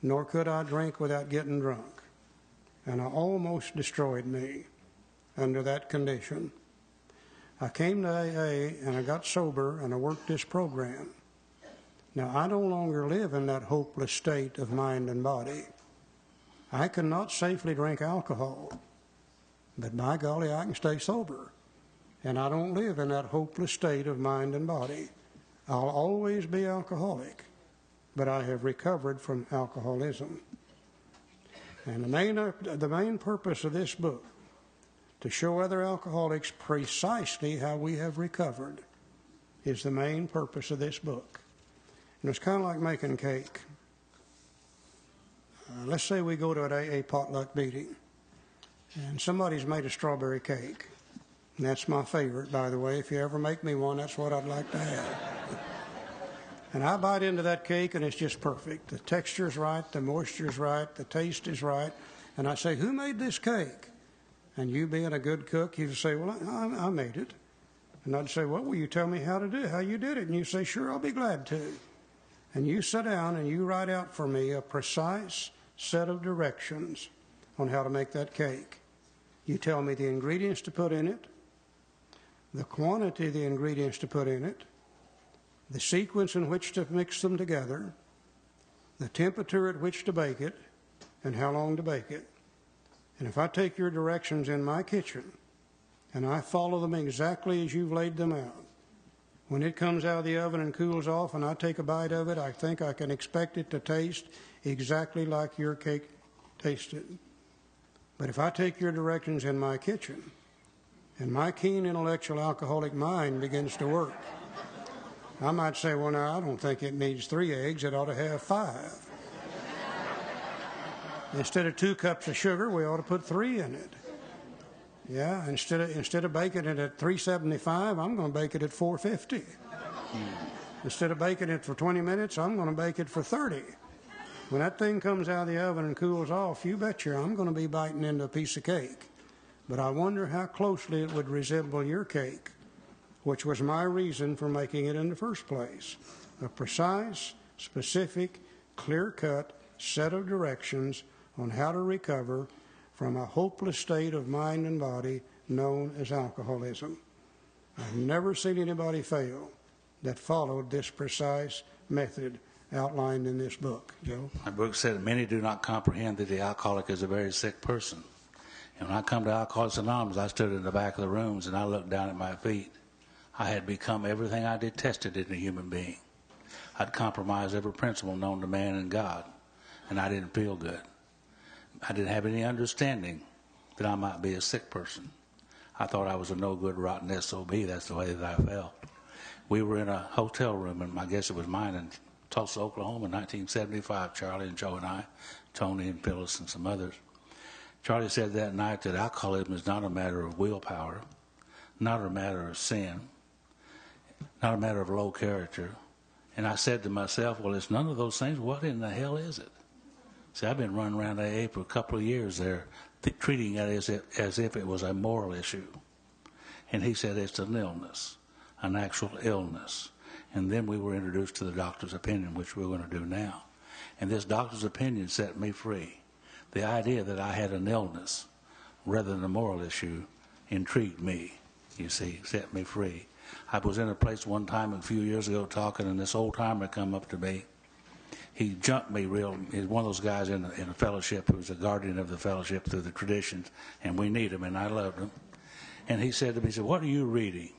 nor could I drink without getting drunk. And I almost destroyed me under that condition. I came to AA and I got sober and I worked this program. Now, I no longer live in that hopeless state of mind and body. I cannot safely drink alcohol, but by golly, I can stay sober. And I don't live in that hopeless state of mind and body. I'll always be alcoholic, but I have recovered from alcoholism. And the main purpose of this book, to show other alcoholics precisely how we have recovered, is the main purpose of this book. And it's kind of like making cake. Let's say we go to an AA potluck meeting, and somebody's made a strawberry cake. And that's my favorite, by the way. If you ever make me one, that's what I'd like to have. And I bite into that cake, and it's just perfect. The texture's right, the moisture's right, the taste is right. And I say, who made this cake? And you being a good cook, you'd say, well, I made it. And I'd say, well, will you tell me how to do it, how you did it? And you say, sure, I'll be glad to. And you sit down and you write out for me a precise set of directions on how to make that cake. You tell me the ingredients to put in it, the quantity of the ingredients to put in it, the sequence in which to mix them together, the temperature at which to bake it, and how long to bake it. And if I take your directions in my kitchen and I follow them exactly as you've laid them out, when it comes out of the oven and cools off and I take a bite of it, I think I can expect it to taste exactly like your cake tasted. But if I take your directions in my kitchen and my keen intellectual alcoholic mind begins to work, I might say, well, now, I don't think it needs 3 eggs. It ought to have 5. Instead of 2 cups of sugar, we ought to put 3 in it. Yeah, instead of baking it at 375, I'm going to bake it at 450. Instead of baking it for 20 minutes, I'm going to bake it for 30. When that thing comes out of the oven and cools off, you betcha I'm going to be biting into a piece of cake. But I wonder how closely it would resemble your cake, which was my reason for making it in the first place. A precise, specific, clear-cut set of directions on how to recover from a hopeless state of mind and body known as alcoholism. I've never seen anybody fail that followed this precise method outlined in this book. Joe? My book said many do not comprehend that the alcoholic is a very sick person. And when I come to Alcoholics Anonymous, I stood in the back of the rooms and I looked down at my feet. I had become everything I detested in a human being. I'd compromised every principle known to man and God, and I didn't feel good. I didn't have any understanding that I might be a sick person. I thought I was a no-good, rotten SOB. That's the way that I felt. We were in a hotel room, and I guess it was mine in Tulsa, Oklahoma in 1975, Charlie and Joe and I, Tony and Phyllis and some others. Charlie said that night that alcoholism is not a matter of willpower, not a matter of sin, not a matter of low character. And I said to myself, well, it's none of those things. What in the hell is it? See, I've been running around AA for a couple of years there, treating it as if it was a moral issue. And he said it's an illness, an actual illness. And then we were introduced to the doctor's opinion, which we're going to do now. And this doctor's opinion set me free. The idea that I had an illness rather than a moral issue intrigued me, you see, set me free. I was in a place one time a few years ago talking, and this old timer come up to me. He jumped me real. He's one of those guys in a fellowship who's a guardian of the fellowship through the traditions, and we need him, and I loved him. And he said to me, he said, what are you reading?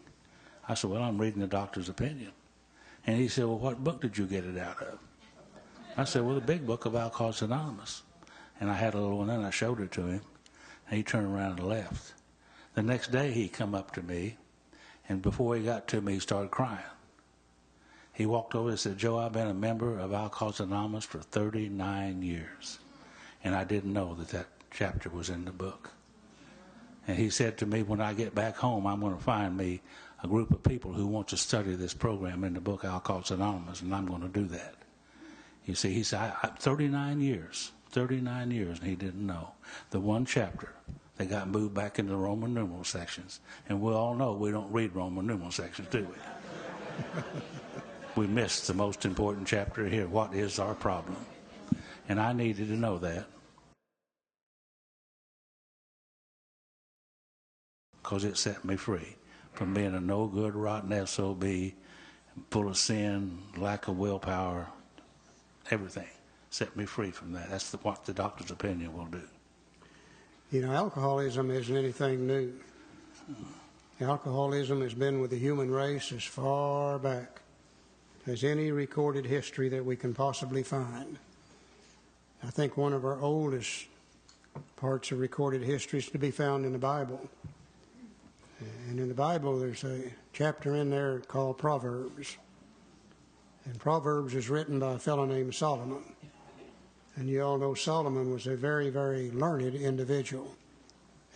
I said, well, I'm reading the doctor's opinion. And he said, well, what book did you get it out of? I said, well, the big book of Alcoholics Anonymous. And I had a little one, and I showed it to him, and he turned around and left. The next day he come up to me, and before he got to me, he started crying. He walked over and said, Joe, I've been a member of Alcoholics Anonymous for 39 years, and I didn't know that that chapter was in the book. And he said to me, when I get back home, I'm going to find me a group of people who want to study this program in the book Alcoholics Anonymous, and I'm going to do that. You see, he said, 39 years, and he didn't know. The one chapter that got moved back into the Roman numeral sections. And we all know we don't read Roman numeral sections, do we? We missed the most important chapter here. What is our problem? And I needed to know that, because it set me free from being a no-good, rotten SOB, full of sin, lack of willpower, everything. Set me free from that. That's what the doctor's opinion will do. You know, alcoholism isn't anything new. Alcoholism has been with the human race as far back as any recorded history that we can possibly find. I think one of our oldest parts of recorded history is to be found in the Bible. And in the Bible, there's a chapter in there called Proverbs. And Proverbs is written by a fellow named Solomon. And you all know Solomon was a very, very learned individual.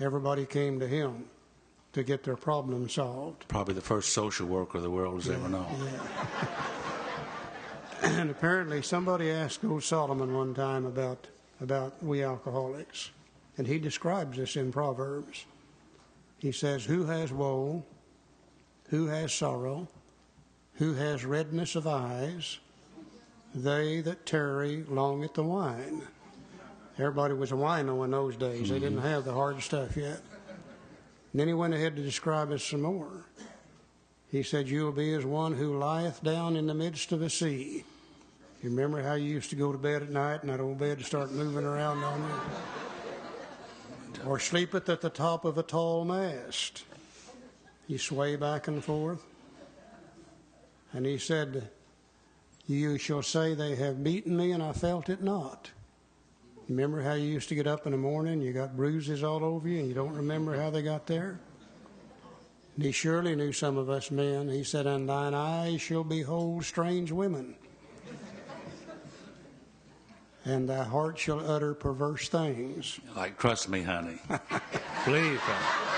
Everybody came to him to get their problem solved. Probably the first social worker the world has ever known. Yeah. And apparently somebody asked old Solomon one time about we alcoholics. And he describes this in Proverbs. He says, who has woe, who has sorrow, who has redness of eyes, they that tarry long at the wine. Everybody was a wino in those days. They didn't have the hard stuff yet. And then he went ahead to describe it some more. He said, you will be as one who lieth down in the midst of a sea. You remember how you used to go to bed at night and that old bed to start moving around on you? Or sleepeth at the top of a tall mast. You sway back and forth. And he said, you shall say, they have beaten me and I felt it not. Remember how you used to get up in the morning, you got bruises all over you, and you don't remember how they got there? And he surely knew some of us men. He said, and thine eyes shall behold strange women, and thy heart shall utter perverse things. Like, trust me, honey. Please, honey.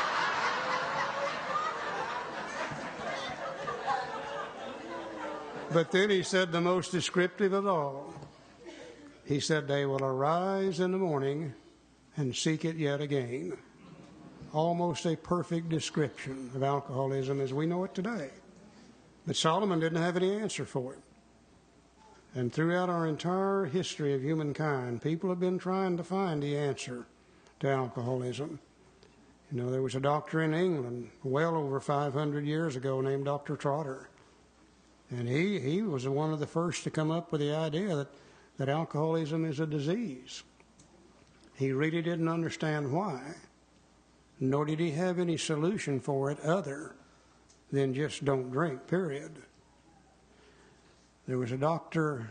But then he said the most descriptive of all. He said, they will arise in the morning and seek it yet again. Almost a perfect description of alcoholism as we know it today. But Solomon didn't have any answer for it. And throughout our entire history of humankind, people have been trying to find the answer to alcoholism. You know, there was a doctor in England well over 500 years ago named Dr. Trotter. And he was one of the first to come up with the idea that alcoholism is a disease. He really didn't understand why, nor did he have any solution for it other than just don't drink, period. There was a doctor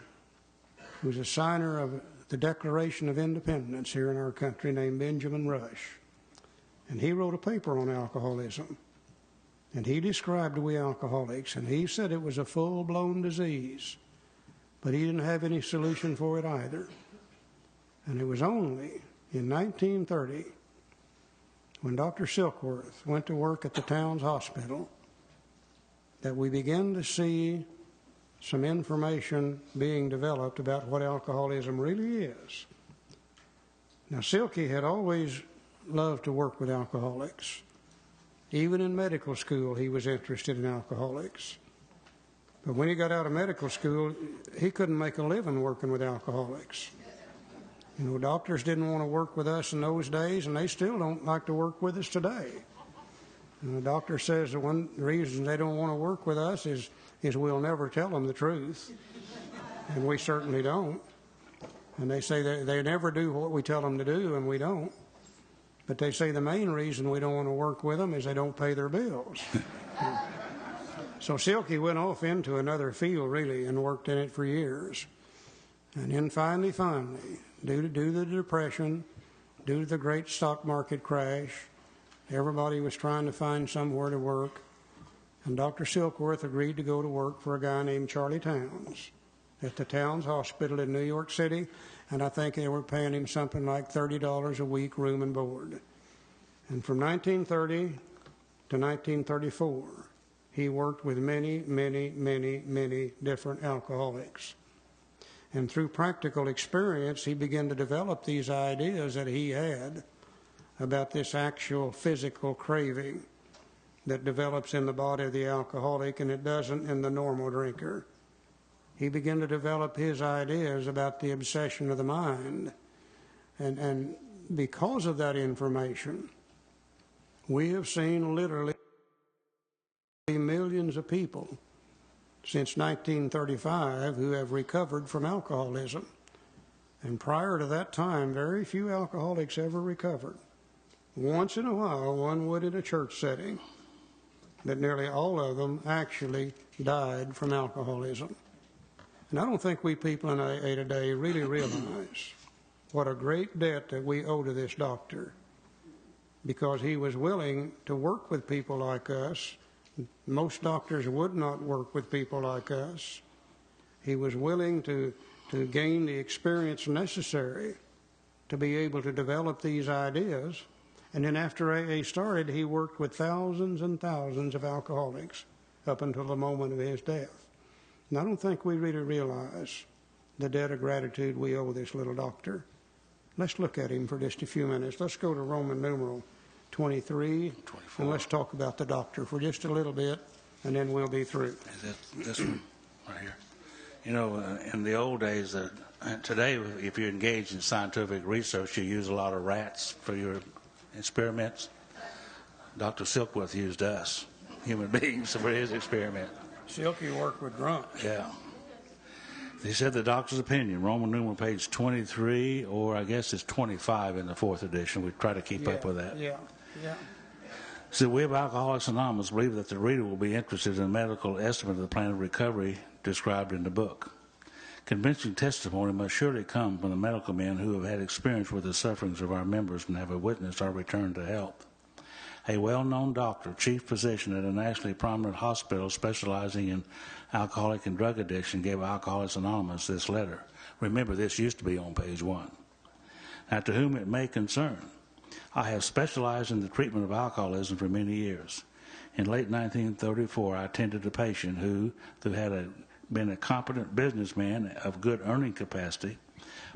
who was a signer of the Declaration of Independence here in our country named Benjamin Rush. And he wrote a paper on alcoholism. And he described we alcoholics, and he said it was a full-blown disease. But he didn't have any solution for it either. And it was only in 1930, when Dr. Silkworth went to work at the Towns Hospital, that we began to see some information being developed about what alcoholism really is. Now, Silky had always loved to work with alcoholics. Even in medical school, he was interested in alcoholics. But when he got out of medical school, he couldn't make a living working with alcoholics. You know, doctors didn't want to work with us in those days, and they still don't like to work with us today. And the doctor says the one reason they don't want to work with us is we'll never tell them the truth. And we certainly don't. And they say they never do what we tell them to do, and we don't. But they say the main reason we don't want to work with them is they don't pay their bills. So Silky went off into another field, really, and worked in it for years. And then finally, due to the Depression, due to the great stock market crash, everybody was trying to find somewhere to work. And Dr. Silkworth agreed to go to work for a guy named Charlie Towns at the Towns Hospital in New York City. And I think they were paying him something like $30 a week, room and board. And from 1930 to 1934, he worked with many, many, many, many different alcoholics. And through practical experience, he began to develop these ideas that he had about this actual physical craving that develops in the body of the alcoholic, and it doesn't in the normal drinker. he began to develop his ideas about the obsession of the mind. And because of that information, we have seen literally millions of people since 1935 who have recovered from alcoholism. And prior to that time, very few alcoholics ever recovered. Once in a while, one would in a church setting, but nearly all of them actually died from alcoholism. And I don't think we people in AA today really realize what a great debt that we owe to this doctor, because he was willing to work with people like us. Most doctors would not work with people like us. He was willing to gain the experience necessary to be able to develop these ideas. And then after AA started, he worked with thousands and thousands of alcoholics up until the moment of his death. And I don't think we really realize the debt of gratitude we owe this little doctor. Let's look at him for just a few minutes. Let's go to Roman numeral 23, 24. and let's talk about the doctor for just a little bit, and then we'll be through. Is that this one right here? You know, in the old days, today, if you're engaged in scientific research, you use a lot of rats for your experiments. Dr. Silkworth used us, human beings, for his experiment. Silky worked with drunks. Yeah. He said the doctor's opinion, Roman numeral page 23, or I guess it's 25 in the 4th edition. We try to keep up with that. Yeah. So we of Alcoholics Anonymous believe that the reader will be interested in the medical estimate of the plan of recovery described in the book. Convincing testimony must surely come from the medical men who have had experience with the sufferings of our members and have witnessed our return to health. A well-known doctor, chief physician at a nationally prominent hospital specializing in alcoholic and drug addiction, gave Alcoholics Anonymous this letter. Remember, this used to be on page 1. Now, to whom it may concern, I have specialized in the treatment of alcoholism for many years. In late 1934, I attended a patient who had been a competent businessman of good earning capacity,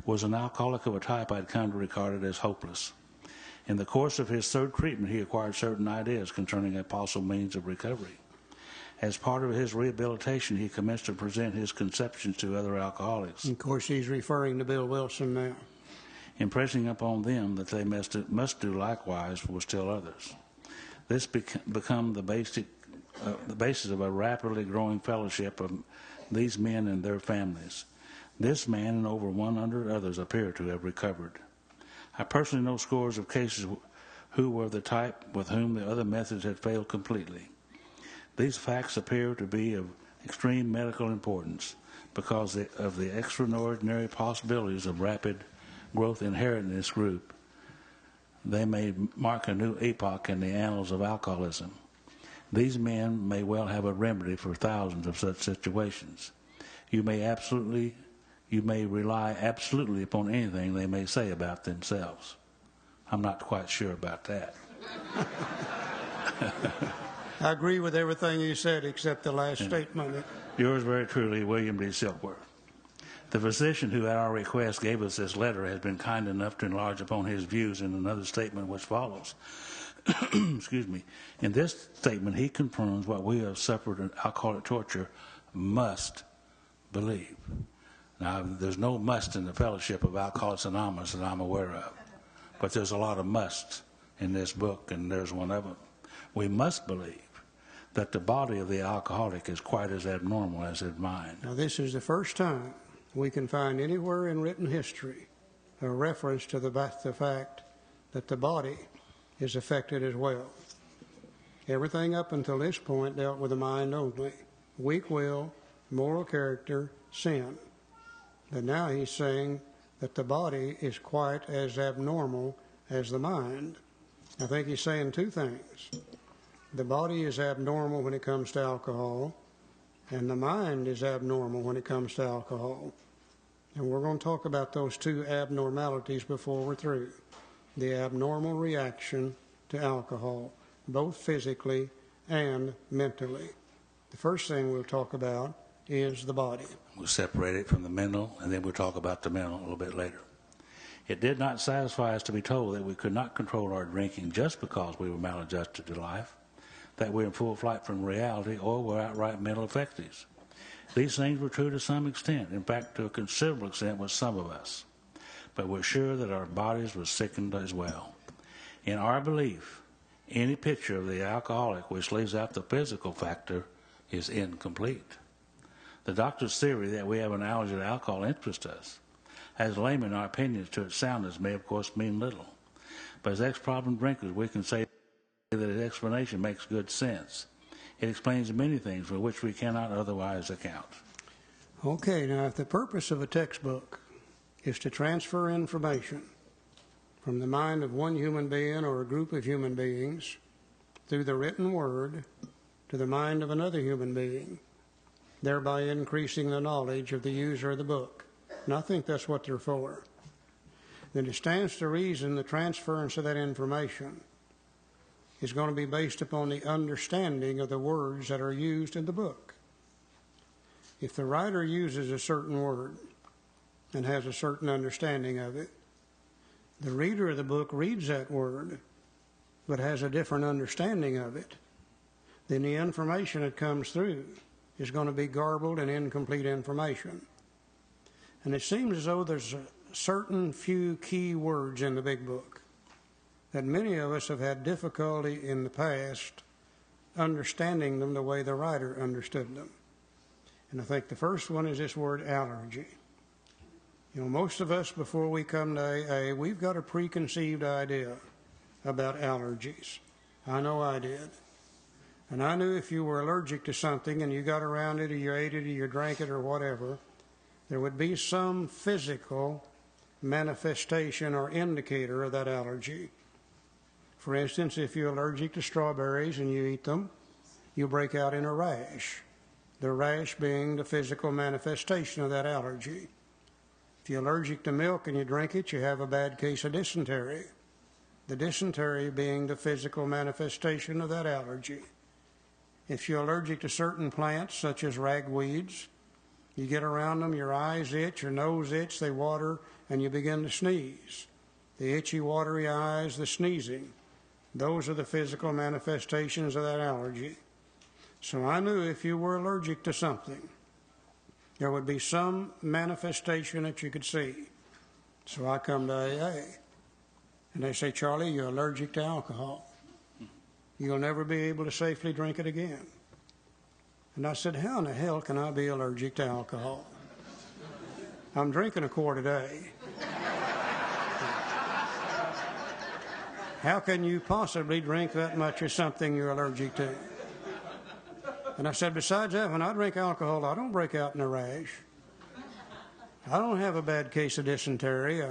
was an alcoholic of a type I'd come to regard as hopeless. In the course of his third treatment, he acquired certain ideas concerning a possible means of recovery. As part of his rehabilitation, he commenced to present his conceptions to other alcoholics. Of course, he's referring to Bill Wilson now. Impressing upon them that they must do likewise for still others. This become the basis of a rapidly growing fellowship of these men and their families. This man and over 100 others appear to have recovered. I personally know scores of cases who were the type with whom the other methods had failed completely. These facts appear to be of extreme medical importance because of the extraordinary possibilities of rapid growth inherent in this group. They may mark a new epoch in the annals of alcoholism. These men may well have a remedy for thousands of such situations. You may rely absolutely upon anything they may say about themselves. I'm not quite sure about that. I agree with everything you said except the last statement. Yours very truly, William D. Silkworth. The physician who at our request gave us this letter has been kind enough to enlarge upon his views in another statement which follows. Excuse me. In this statement, he confirms what we have suffered in alcoholic torture must believe. Now, there's no must in the fellowship of Alcoholics Anonymous that I'm aware of, but there's a lot of musts in this book, and there's one of them. We must believe that the body of the alcoholic is quite as abnormal as his mind. Now, this is the first time we can find anywhere in written history a reference to the fact that the body is affected as well. Everything up until this point dealt with the mind only. Weak will, moral character, sin. But now he's saying that the body is quite as abnormal as the mind. I think he's saying two things. The body is abnormal when it comes to alcohol, and the mind is abnormal when it comes to alcohol. And we're going to talk about those two abnormalities before we're through. The abnormal reaction to alcohol, both physically and mentally. The first thing we'll talk about is the body. We'll separate it from the mental, and then we'll talk about the mental a little bit later. It did not satisfy us to be told that we could not control our drinking just because we were maladjusted to life, that we're in full flight from reality, or were outright mental effectives. These things were true to some extent, in fact, to a considerable extent with some of us. But we're sure that our bodies were sickened as well. In our belief, any picture of the alcoholic which leaves out the physical factor is incomplete. The doctor's theory that we have an allergy to alcohol interests us. As laymen, our opinions to its soundness may, of course, mean little. But as ex-problem drinkers, we can say that its explanation makes good sense. It explains many things for which we cannot otherwise account. Okay, now if the purpose of a textbook is to transfer information from the mind of one human being or a group of human beings through the written word to the mind of another human being, thereby increasing the knowledge of the user of the book, and I think that's what they're for, then it stands to reason the transference of that information is going to be based upon the understanding of the words that are used in the book. If the writer uses a certain word and has a certain understanding of it, the reader of the book reads that word but has a different understanding of it, then the information that comes through is going to be garbled and incomplete information. And it seems as though there's a certain few key words in the big book that many of us have had difficulty in the past understanding them the way the writer understood them. And I think the first one is this word allergy. You know, most of us, before we come to AA, we've got a preconceived idea about allergies. I know I did. And I knew if you were allergic to something and you got around it or you ate it or you drank it or whatever, there would be some physical manifestation or indicator of that allergy. For instance, if you're allergic to strawberries and you eat them, you break out in a rash, the rash being the physical manifestation of that allergy. If you're allergic to milk and you drink it, you have a bad case of dysentery, the dysentery being the physical manifestation of that allergy. If you're allergic to certain plants, such as ragweeds, you get around them, your eyes itch, your nose itch, they water, and you begin to sneeze. The itchy, watery eyes, the sneezing, those are the physical manifestations of that allergy. So I knew if you were allergic to something, there would be some manifestation that you could see. So I come to AA, and they say, Charlie, you're allergic to alcohol. You'll never be able to safely drink it again. And I said, how in the hell can I be allergic to alcohol? I'm drinking a quart a day. How can you possibly drink that much of something you're allergic to? And I said, besides that, when I drink alcohol, I don't break out in a rash. I don't have a bad case of dysentery.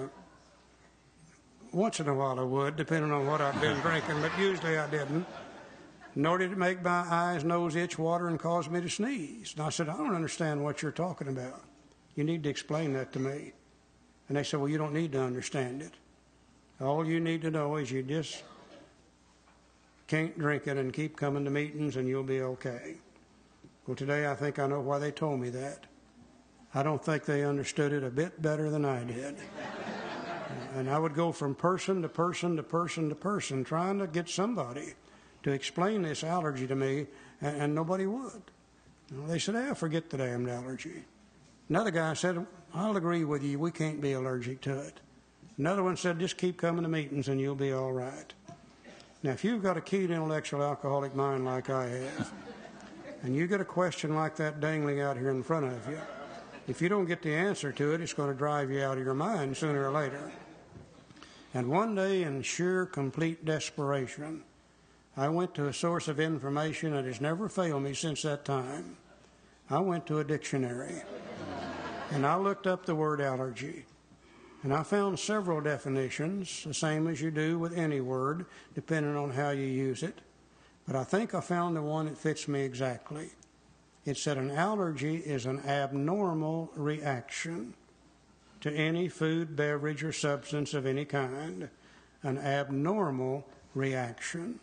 Once in a while I would, depending on what I've been drinking, but usually I didn't. Nor did it make my eyes, nose itch, water, and cause me to sneeze. And I said, I don't understand what you're talking about. You need to explain that to me. And they said, well, you don't need to understand it. All you need to know is you just can't drink it and keep coming to meetings and you'll be okay. Well, today I think I know why they told me that. I don't think they understood it a bit better than I did. And I would go from person to person to person to person trying to get somebody to explain this allergy to me, and nobody would. They said, hey, forget the damned allergy. Another guy said, I'll agree with you, we can't be allergic to it. Another one said, just keep coming to meetings and you'll be all right. Now, if you've got a keen intellectual alcoholic mind like I have, and you get a question like that dangling out here in front of you, if you don't get the answer to it, it's going to drive you out of your mind sooner or later. And one day, in sheer, complete desperation, I went to a source of information that has never failed me since that time. I went to a dictionary, and I looked up the word allergy. And I found several definitions, the same as you do with any word, depending on how you use it. But I think I found the one that fits me exactly. It said an allergy is an abnormal reaction to any food, beverage, or substance of any kind. An abnormal reaction.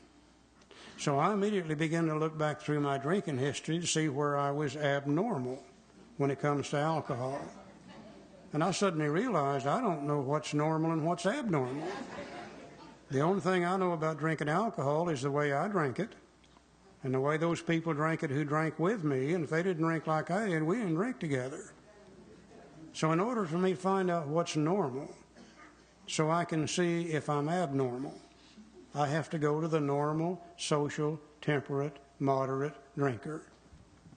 So I immediately began to look back through my drinking history to see where I was abnormal when it comes to alcohol. And I suddenly realized I don't know what's normal and what's abnormal. The only thing I know about drinking alcohol is the way I drink it. And the way those people drank it who drank with me, and if they didn't drink like I did, we didn't drink together. So in order for me to find out what's normal, so I can see if I'm abnormal, I have to go to the normal, social, temperate, moderate drinker.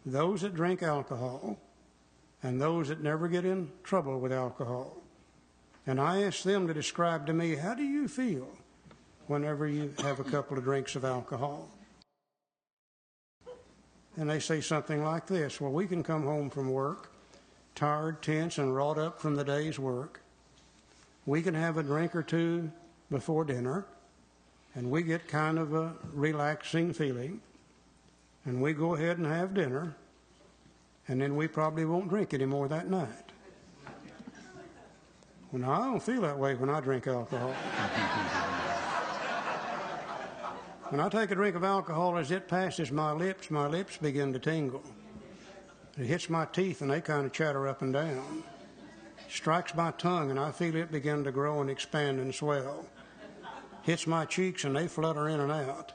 Those that drink alcohol and those that never get in trouble with alcohol. And I ask them to describe to me, how do you feel whenever you have a couple of drinks of alcohol? And they say something like this: well, we can come home from work, tired, tense, and wrought up from the day's work. We can have a drink or two before dinner, and we get kind of a relaxing feeling, and we go ahead and have dinner, and then we probably won't drink anymore that night. Well, now, I don't feel that way when I drink alcohol. When I take a drink of alcohol, as it passes my lips begin to tingle. It hits my teeth, and they kind of chatter up and down. Strikes my tongue, and I feel it begin to grow and expand and swell. Hits my cheeks, and they flutter in and out.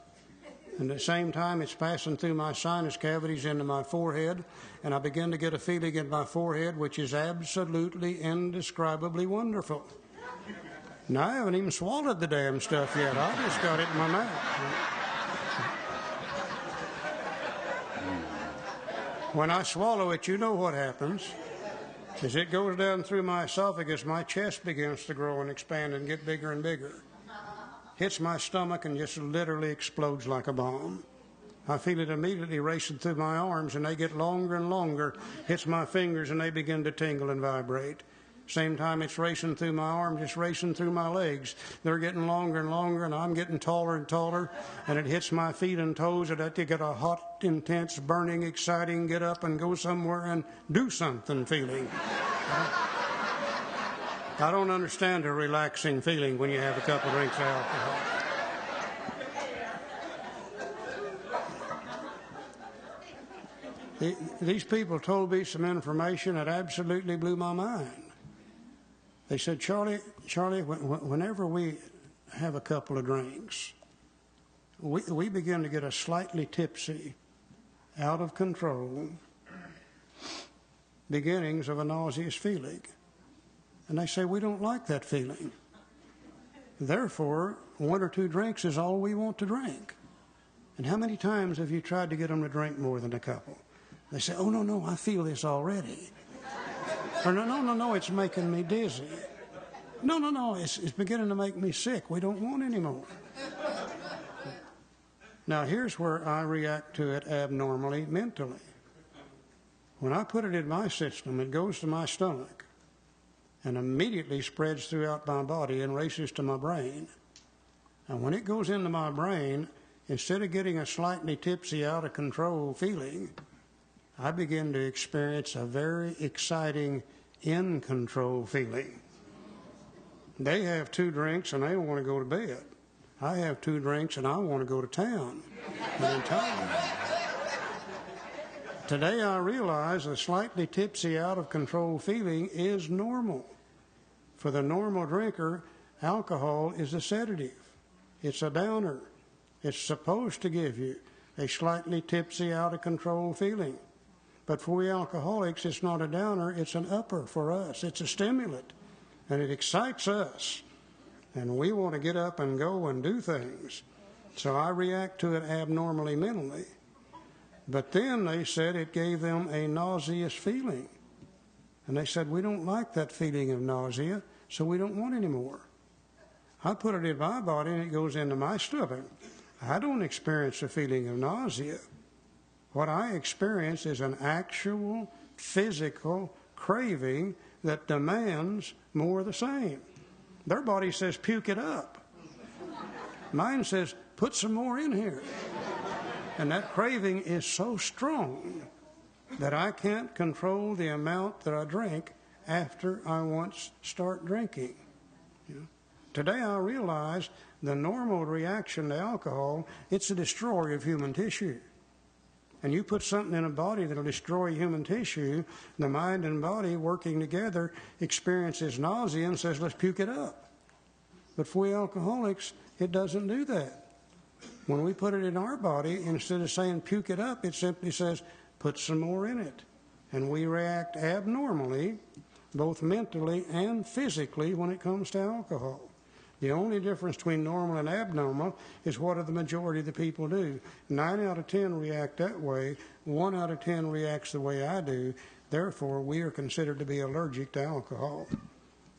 And at the same time, it's passing through my sinus cavities into my forehead, and I begin to get a feeling in my forehead which is absolutely indescribably wonderful. Now, I haven't even swallowed the damn stuff yet. I just got it in my mouth. When I swallow it, you know what happens. As it goes down through my esophagus, my chest begins to grow and expand and get bigger and bigger. Hits my stomach and just literally explodes like a bomb. I feel it immediately racing through my arms, and they get longer and longer. Hits my fingers, and they begin to tingle and vibrate. Same time it's racing through my arms, it's racing through my legs. They're getting longer and longer, and I'm getting taller and taller, and it hits my feet and toes, and I get a hot, intense, burning, exciting, get up and go somewhere and do something feeling. I don't understand a relaxing feeling when you have a couple drinks of alcohol. These people told me some information that absolutely blew my mind. They said, Charlie, whenever we have a couple of drinks, we begin to get a slightly tipsy, out of control, beginnings of a nauseous feeling. And they say, we don't like that feeling. Therefore, one or two drinks is all we want to drink. And how many times have you tried to get them to drink more than a couple? They say, oh, no, I feel this already. Or no, it's making me dizzy. No, it's beginning to make me sick. We don't want any more. Now, here's where I react to it abnormally mentally. When I put it in my system, it goes to my stomach and immediately spreads throughout my body and races to my brain. And when it goes into my brain, instead of getting a slightly tipsy, out of control feeling, I begin to experience a very exciting, in control feeling. They have 2 drinks and they want to go to bed. I have 2 drinks and I want to go to town. Today I realize a slightly tipsy, out of control feeling is normal. For the normal drinker, alcohol is a sedative. It's a downer. It's supposed to give you a slightly tipsy, out of control feeling. But for we alcoholics, it's not a downer, it's an upper for us. It's a stimulant, and it excites us. And we want to get up and go and do things. So I react to it abnormally mentally. But then they said it gave them a nauseous feeling. And they said, we don't like that feeling of nausea, so we don't want any more. I put it in my body and it goes into my stomach. I don't experience a feeling of nausea. What I experience is an actual physical craving that demands more of the same. Their body says, puke it up. Mine says, put some more in here. And that craving is so strong that I can't control the amount that I drink after I once start drinking. Today I realize the normal reaction to alcohol, it's a destroyer of human tissue. And you put something in a body that will destroy human tissue, the mind and body working together experiences nausea and says, let's puke it up. But for we alcoholics, it doesn't do that. When we put it in our body, instead of saying puke it up, it simply says put some more in it. And we react abnormally, both mentally and physically, when it comes to alcohol. The only difference between normal and abnormal is what do the majority of the people do. 9 out of 10 react that way. 1 out of 10 reacts the way I do. Therefore, we are considered to be allergic to alcohol.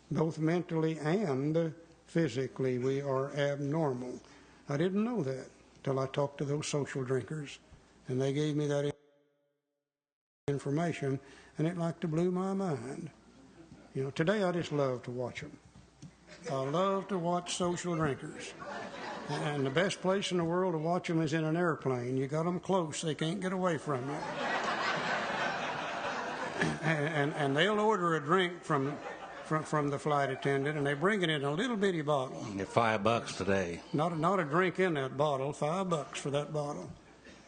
Both mentally and physically, we are abnormal. I didn't know that till I talked to those social drinkers, and they gave me that information, and it like to blew my mind. You know, today I just love to watch them. I love to watch social drinkers. And the best place in the world to watch them is in an airplane. You got them close, they can't get away from you. And they'll order a drink from the flight attendant, and they bring it in a little bitty bottle. They're $5 today. Not a drink in that bottle, $5 for that bottle.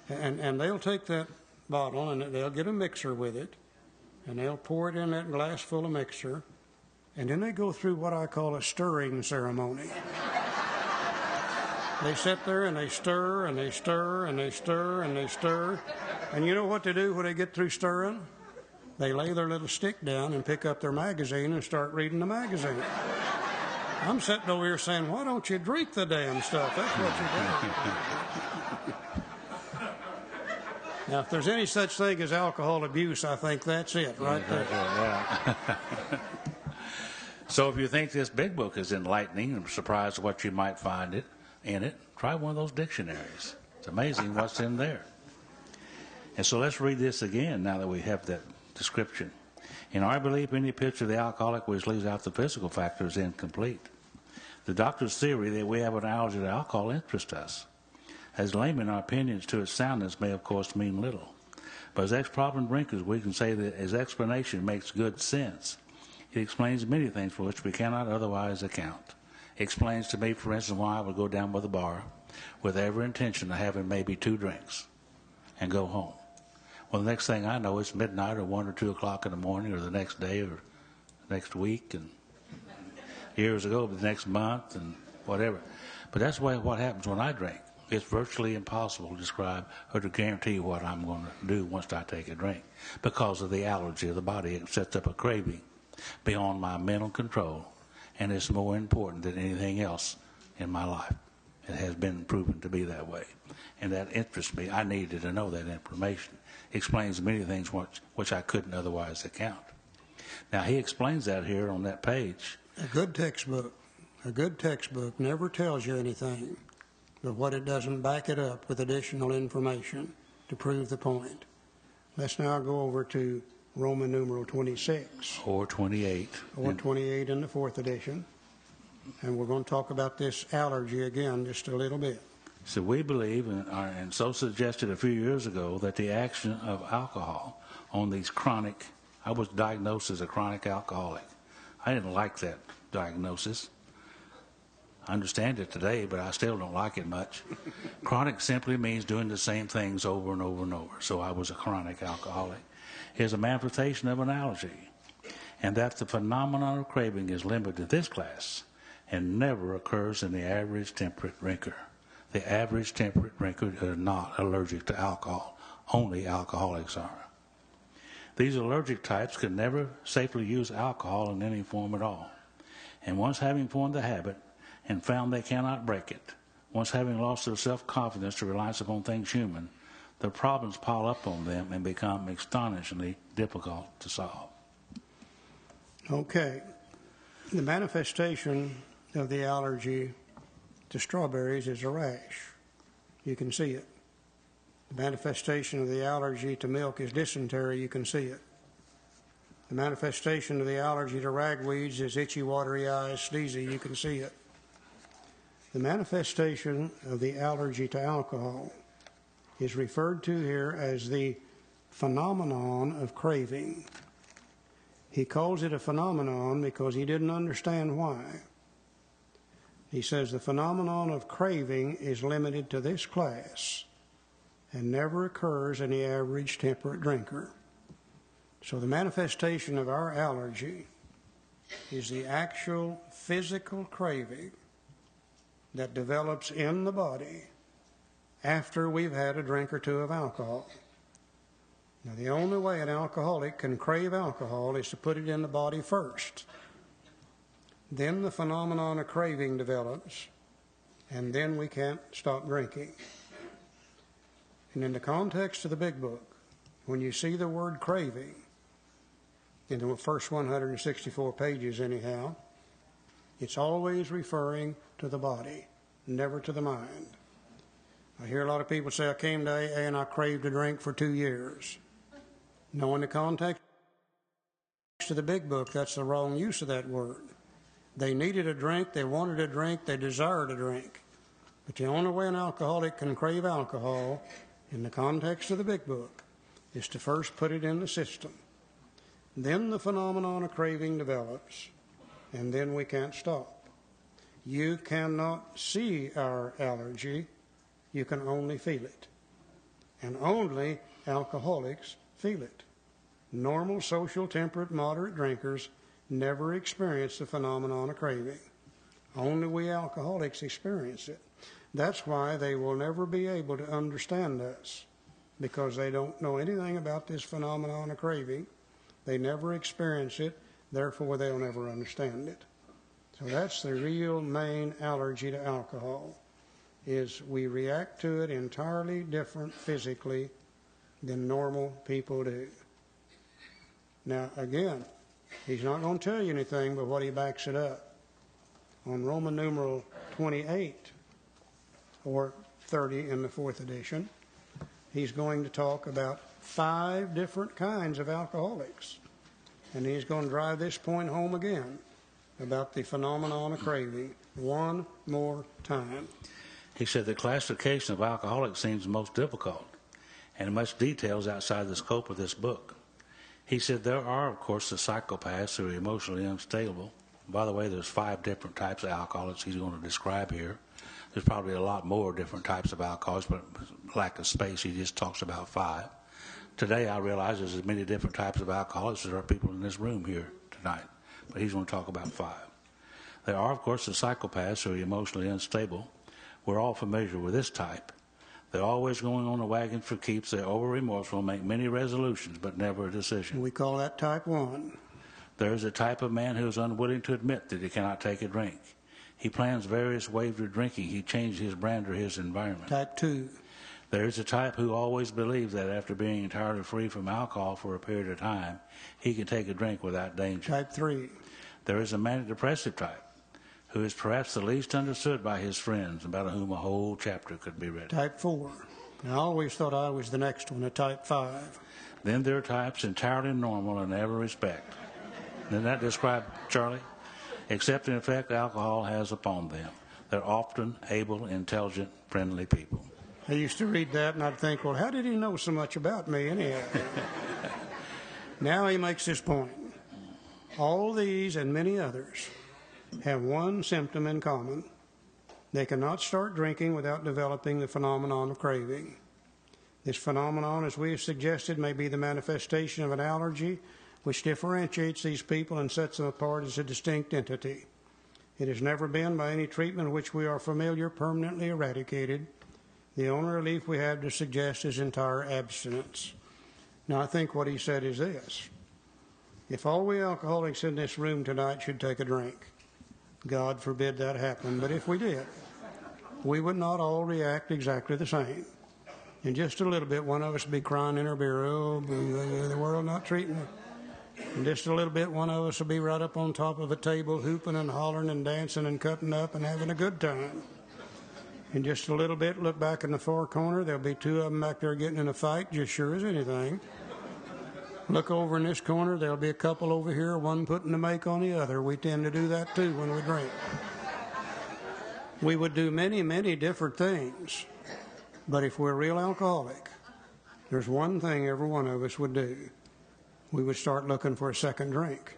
And they'll take that bottle and they'll get a mixer with it, and they'll pour it in that glass full of mixer, and then they go through what I call a stirring ceremony. They sit there and they stir and they stir and they stir and they stir. And you know what they do when they get through stirring? They lay their little stick down and pick up their magazine and start reading the magazine. I'm sitting over here saying, why don't you drink the damn stuff? That's what you do. Now, if there's any such thing as alcohol abuse, I think that's it right there. Yeah. So if you think this big book is enlightening and surprised at what you might find in it, try one of those dictionaries. It's amazing what's in there. And so let's read this again now that we have that description. In our belief, any picture of the alcoholic which leaves out the physical factor is incomplete. The doctor's theory that we have an allergy to alcohol interests us. As laymen, our opinions to its soundness may, of course, mean little. But as ex-problem drinkers, we can say that his explanation makes good sense. It explains many things for which we cannot otherwise account. It explains to me, for instance, why I would go down by the bar with every intention of having maybe 2 drinks and go home. Well, the next thing I know, it's midnight or 1 or 2 o'clock in the morning, or the next day, or next week, and years ago, the next month, and whatever. But that's what happens when I drink. It's virtually impossible to describe or to guarantee what I'm going to do once I take a drink because of the allergy of the body. It sets up a craving beyond my mental control, and it's more important than anything else in my life. It has been proven to be that way, and that interests me. I needed to know that information. It explains many things which I couldn't otherwise account. Now, he explains that here on that page. A good textbook never tells you anything but what it doesn't back it up with additional information to prove the point. Let's now go over to Roman numeral 26. Or 28. Or 28 in the 4th edition. And we're going to talk about this allergy again just a little bit. So we believe, and so suggested a few years ago, that the action of alcohol on these chronic, I was diagnosed as a chronic alcoholic. I didn't like that diagnosis. I understand it today, but I still don't like it much. Chronic simply means doing the same things over and over and over. So I was a chronic alcoholic. It is a manifestation of an allergy, and that the phenomenon of craving is limited to this class and never occurs in the average temperate drinker. The average temperate drinker is not allergic to alcohol. Only alcoholics are. These allergic types can never safely use alcohol in any form at all. And once having formed the habit and found they cannot break it, once having lost their self-confidence to reliance upon things human, the problems pile up on them and become astonishingly difficult to solve. Okay. The manifestation of the allergy to strawberries is a rash. You can see it. The manifestation of the allergy to milk is dysentery. You can see it. The manifestation of the allergy to ragweeds is itchy, watery eyes, sneezy. You can see it. The manifestation of the allergy to alcohol is referred to here as the phenomenon of craving. He calls it a phenomenon because he didn't understand why. He says the phenomenon of craving is limited to this class and never occurs in the average temperate drinker. So the manifestation of our allergy is the actual physical craving that develops in the body after we've had a drink or two of alcohol. Now, the only way an alcoholic can crave alcohol is to put it in the body first. Then the phenomenon of craving develops, and then we can't stop drinking. And in the context of the big book, when you see the word craving, in the first 164 pages anyhow, it's always referring to the body, never to the mind. I hear a lot of people say, I came to AA and I craved a drink for 2 years. No, in the context of the big book, that's the wrong use of that word. They needed a drink, they wanted a drink, they desired a drink. But the only way an alcoholic can crave alcohol, in the context of the big book, is to first put it in the system. Then the phenomenon of craving develops, and then we can't stop. You cannot see our allergy, you can only feel it. And only alcoholics feel it. Normal, social, temperate, moderate drinkers never experience the phenomenon of craving. Only we alcoholics experience it. That's why they will never be able to understand us, because they don't know anything about this phenomenon of craving. They never experience it, therefore they'll never understand it. So that's the real main allergy to alcohol, is we react to it entirely different physically than normal people do. Now, again, he's not going to tell you anything but what he backs it up. On Roman numeral 28, or 30 in the 4th edition, he's going to talk about 5 different kinds of alcoholics. And he's going to drive this point home again about the phenomenon of craving one more time. He said the classification of alcoholics seems most difficult, and much details outside the scope of this book. He said there are, of course, the psychopaths who are emotionally unstable. By the way, there's 5 different types of alcoholics he's going to describe here. There's probably a lot more different types of alcoholics, but lack of space, he just talks about 5. Today, I realize there's as many different types of alcoholics as there are people in this room here tonight, but he's going to talk about 5. There are, of course, the psychopaths who are emotionally unstable. We're all familiar with this type. They're always going on a wagon for keeps. They're over-remorseful, make many resolutions, but never a decision. We call that type 1. There is a type of man who is unwilling to admit that he cannot take a drink. He plans various ways of drinking. He changes his brand or his environment. Type 2. There is a type who always believes that after being entirely free from alcohol for a period of time, he can take a drink without danger. Type 3. There is a manic-depressive type who is perhaps the least understood by his friends, about whom a whole chapter could be written. Type 4. Now, I always thought I was the next one, a type 5. Then there are types entirely normal in every respect. Doesn't that describe Charlie? Except in effect alcohol has upon them. They're often able, intelligent, friendly people. I used to read that and I'd think, well, how did he know so much about me anyhow? Now he makes this point. All these and many others have one symptom in common. They cannot start drinking without developing the phenomenon of craving. This phenomenon, as we have suggested, may be the manifestation of an allergy which differentiates these people and sets them apart as a distinct entity. It has never been, by any treatment of which we are familiar, permanently eradicated. The only relief we have to suggest is entire abstinence. Now, I think what he said is this. If all we alcoholics in this room tonight should take a drink, God forbid that happen, but if we did, we would not all react exactly the same. In just a little bit, one of us would be crying in our beer, oh, the world not treating us. In just a little bit, one of us will be right up on top of a table, hooping and hollering and dancing and cutting up and having a good time. In just a little bit, look back in the far corner, there'll be 2 of them back there getting in a fight, just sure as anything. Look over in this corner, there'll be a couple over here, one putting the make on the other. We tend to do that too when we drink. We would do many, many different things, but if we're a real alcoholic, there's one thing every one of us would do. We would start looking for a second drink.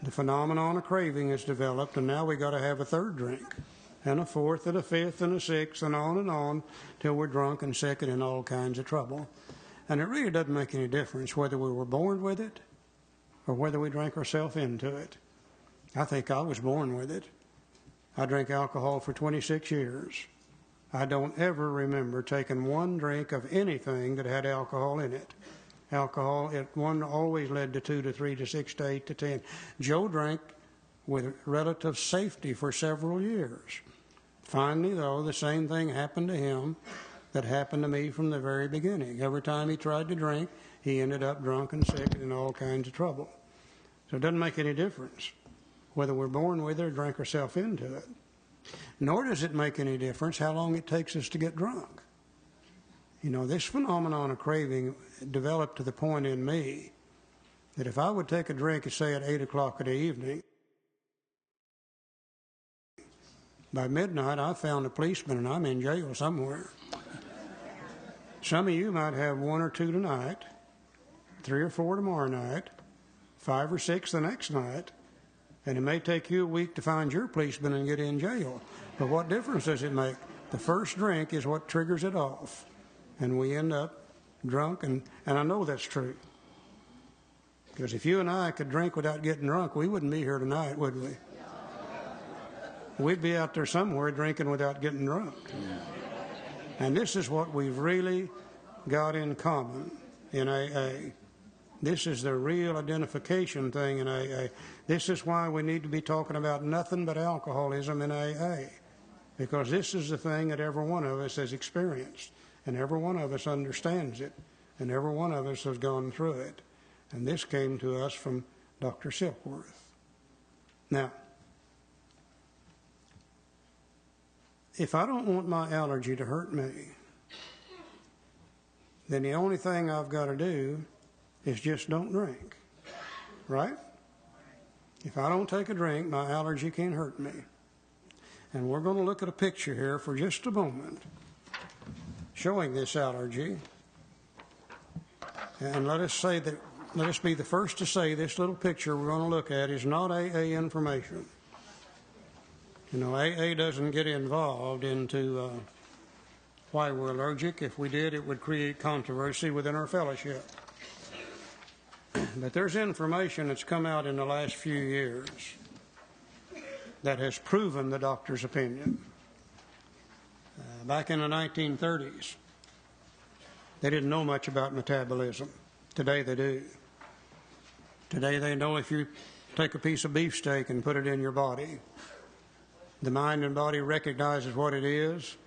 The phenomenon of craving is developed, and now we got to have a third drink, and a fourth, and a fifth, and a sixth, and on, till we're drunk and sick and in all kinds of trouble. And it really doesn't make any difference whether we were born with it or whether we drank ourselves into it. I think I was born with it. I drank alcohol for 26 years. I don't ever remember taking one drink of anything that had alcohol in it. Alcohol, one always led to 2 to 3 to 6 to 8 to 10. Joe drank with relative safety for several years. Finally, though, the same thing happened to him that happened to me from the very beginning. Every time he tried to drink, he ended up drunk and sick and in all kinds of trouble. So it doesn't make any difference whether we're born with it or drink ourselves into it. Nor does it make any difference how long it takes us to get drunk. You know, this phenomenon of craving developed to the point in me that if I would take a drink, say at 8 o'clock in the evening, by midnight I found a policeman and I'm in jail somewhere. Some of you might have 1 or 2 tonight, 3 or 4 tomorrow night, 5 or 6 the next night, and it may take you a week to find your policeman and get in jail. But what difference does it make? The first drink is what triggers it off, and we end up drunk, and I know that's true. Because if you and I could drink without getting drunk, we wouldn't be here tonight, would we? We'd be out there somewhere drinking without getting drunk. And this is what we've really got in common in AA. This is the real identification thing in AA. This is why we need to be talking about nothing but alcoholism in AA. Because this is the thing that every one of us has experienced. And every one of us understands it. And every one of us has gone through it. And this came to us from Dr. Silkworth. Now, if I don't want my allergy to hurt me, then the only thing I've got to do is just don't drink, right? If I don't take a drink, my allergy can't hurt me. And we're going to look at a picture here for just a moment showing this allergy. And let us be the first to say this little picture we're going to look at is not AA information. You know, AA doesn't get involved into why we're allergic. If we did, it would create controversy within our fellowship. But there's information that's come out in the last few years that has proven the doctor's opinion. Back in the 1930s, they didn't know much about metabolism. Today they do. Today they know if you take a piece of beefsteak and put it in your body, the mind and body recognizes what it is.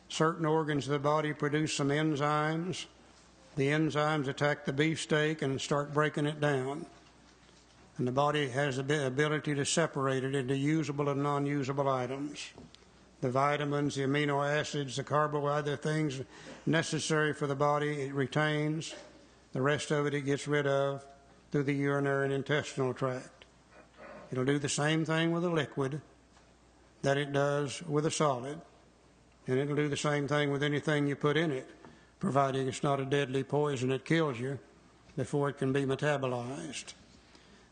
Certain organs of the body produce some enzymes. The enzymes attack the beefsteak and start breaking it down. And the body has the ability to separate it into usable and non-usable items. The vitamins, the amino acids, the carbohydrate, the things necessary for the body, it retains. The rest of it gets rid of through the urinary and intestinal tract. It'll do the same thing with a liquid that it does with a solid. And it'll do the same thing with anything you put in it, providing it's not a deadly poison that kills you before it can be metabolized.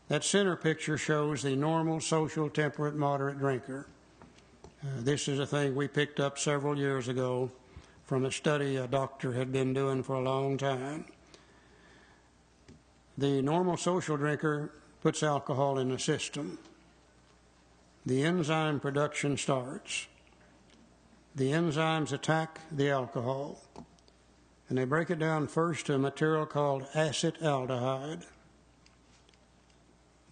That center picture shows the normal, social, temperate, moderate drinker. This is a thing we picked up several years ago from a study a doctor had been doing for a long time. The normal social drinker puts alcohol in the system. The enzyme production starts. The enzymes attack the alcohol, and they break it down first to a material called acetaldehyde.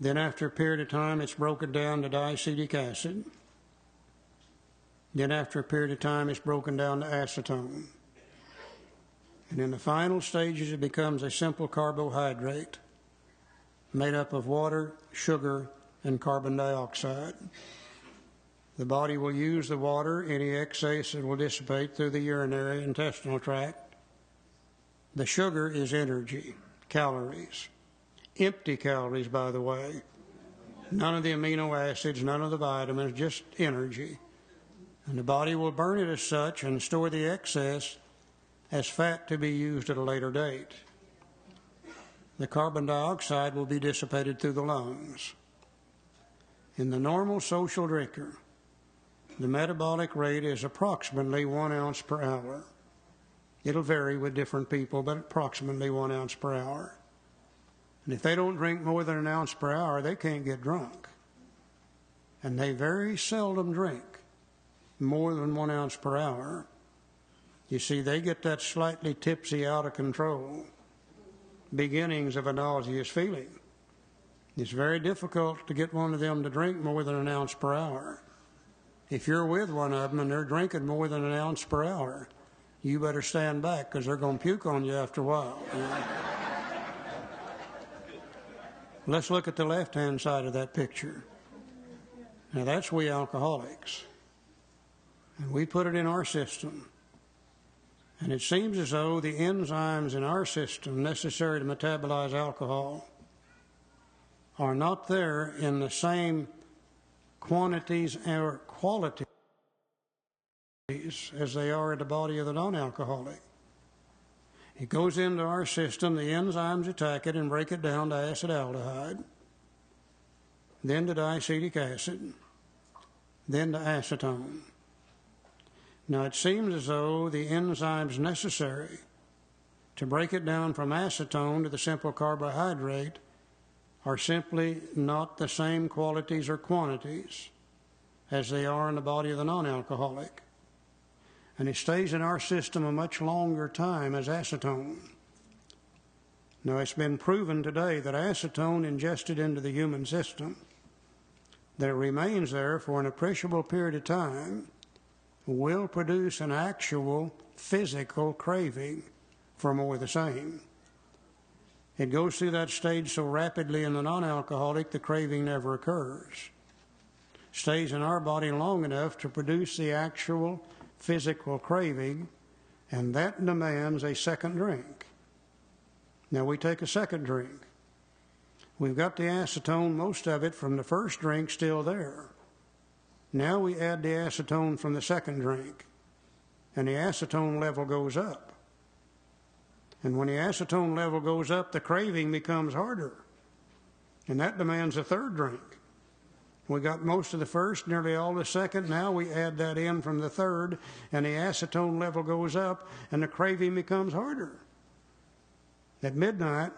Then after a period of time, it's broken down to diacetic acid. Then after a period of time, it's broken down to acetone. And in the final stages, it becomes a simple carbohydrate made up of water, sugar, and carbon dioxide. The body will use the water. Any excess it will dissipate through the urinary intestinal tract. The sugar is energy, calories. Empty calories, by the way. None of the amino acids, none of the vitamins, just energy. And the body will burn it as such and store the excess as fat to be used at a later date. The carbon dioxide will be dissipated through the lungs. In the normal social drinker, the metabolic rate is approximately 1 ounce per hour. It'll vary with different people, but approximately 1 ounce per hour. And if they don't drink more than 1 ounce per hour, they can't get drunk. And they very seldom drink more than 1 ounce per hour, you see, they get that slightly tipsy, out of control beginnings of a nauseous feeling. It's very difficult to get one of them to drink more than 1 ounce per hour. If you're with one of them and they're drinking more than 1 ounce per hour, you better stand back because they're going to puke on you after a while. You know? Let's look at the left-hand side of that picture. Now, that's we alcoholics. And we put it in our system. And it seems as though the enzymes in our system necessary to metabolize alcohol are not there in the same quantities or qualities as they are in the body of the non-alcoholic. It goes into our system, the enzymes attack it and break it down to acetaldehyde, then to diacetic acid, then to acetone. Now, it seems as though the enzymes necessary to break it down from acetone to the simple carbohydrate are simply not the same qualities or quantities as they are in the body of the non-alcoholic. And it stays in our system a much longer time as acetone. Now, it's been proven today that acetone ingested into the human system, that it remains there for an appreciable period of time, will produce an actual physical craving for more of the same. It goes through that stage so rapidly in the non-alcoholic, the craving never occurs. Stays in our body long enough to produce the actual physical craving, and that demands a second drink. Now we take a second drink. We've got the acetone, most of it from the first drink, still there. Now we add the acetone from the second drink, and the acetone level goes up. And when the acetone level goes up, the craving becomes harder, and that demands a third drink. We got most of the first, nearly all the second. Now we add that in from the third, and the acetone level goes up, and the craving becomes harder. At midnight,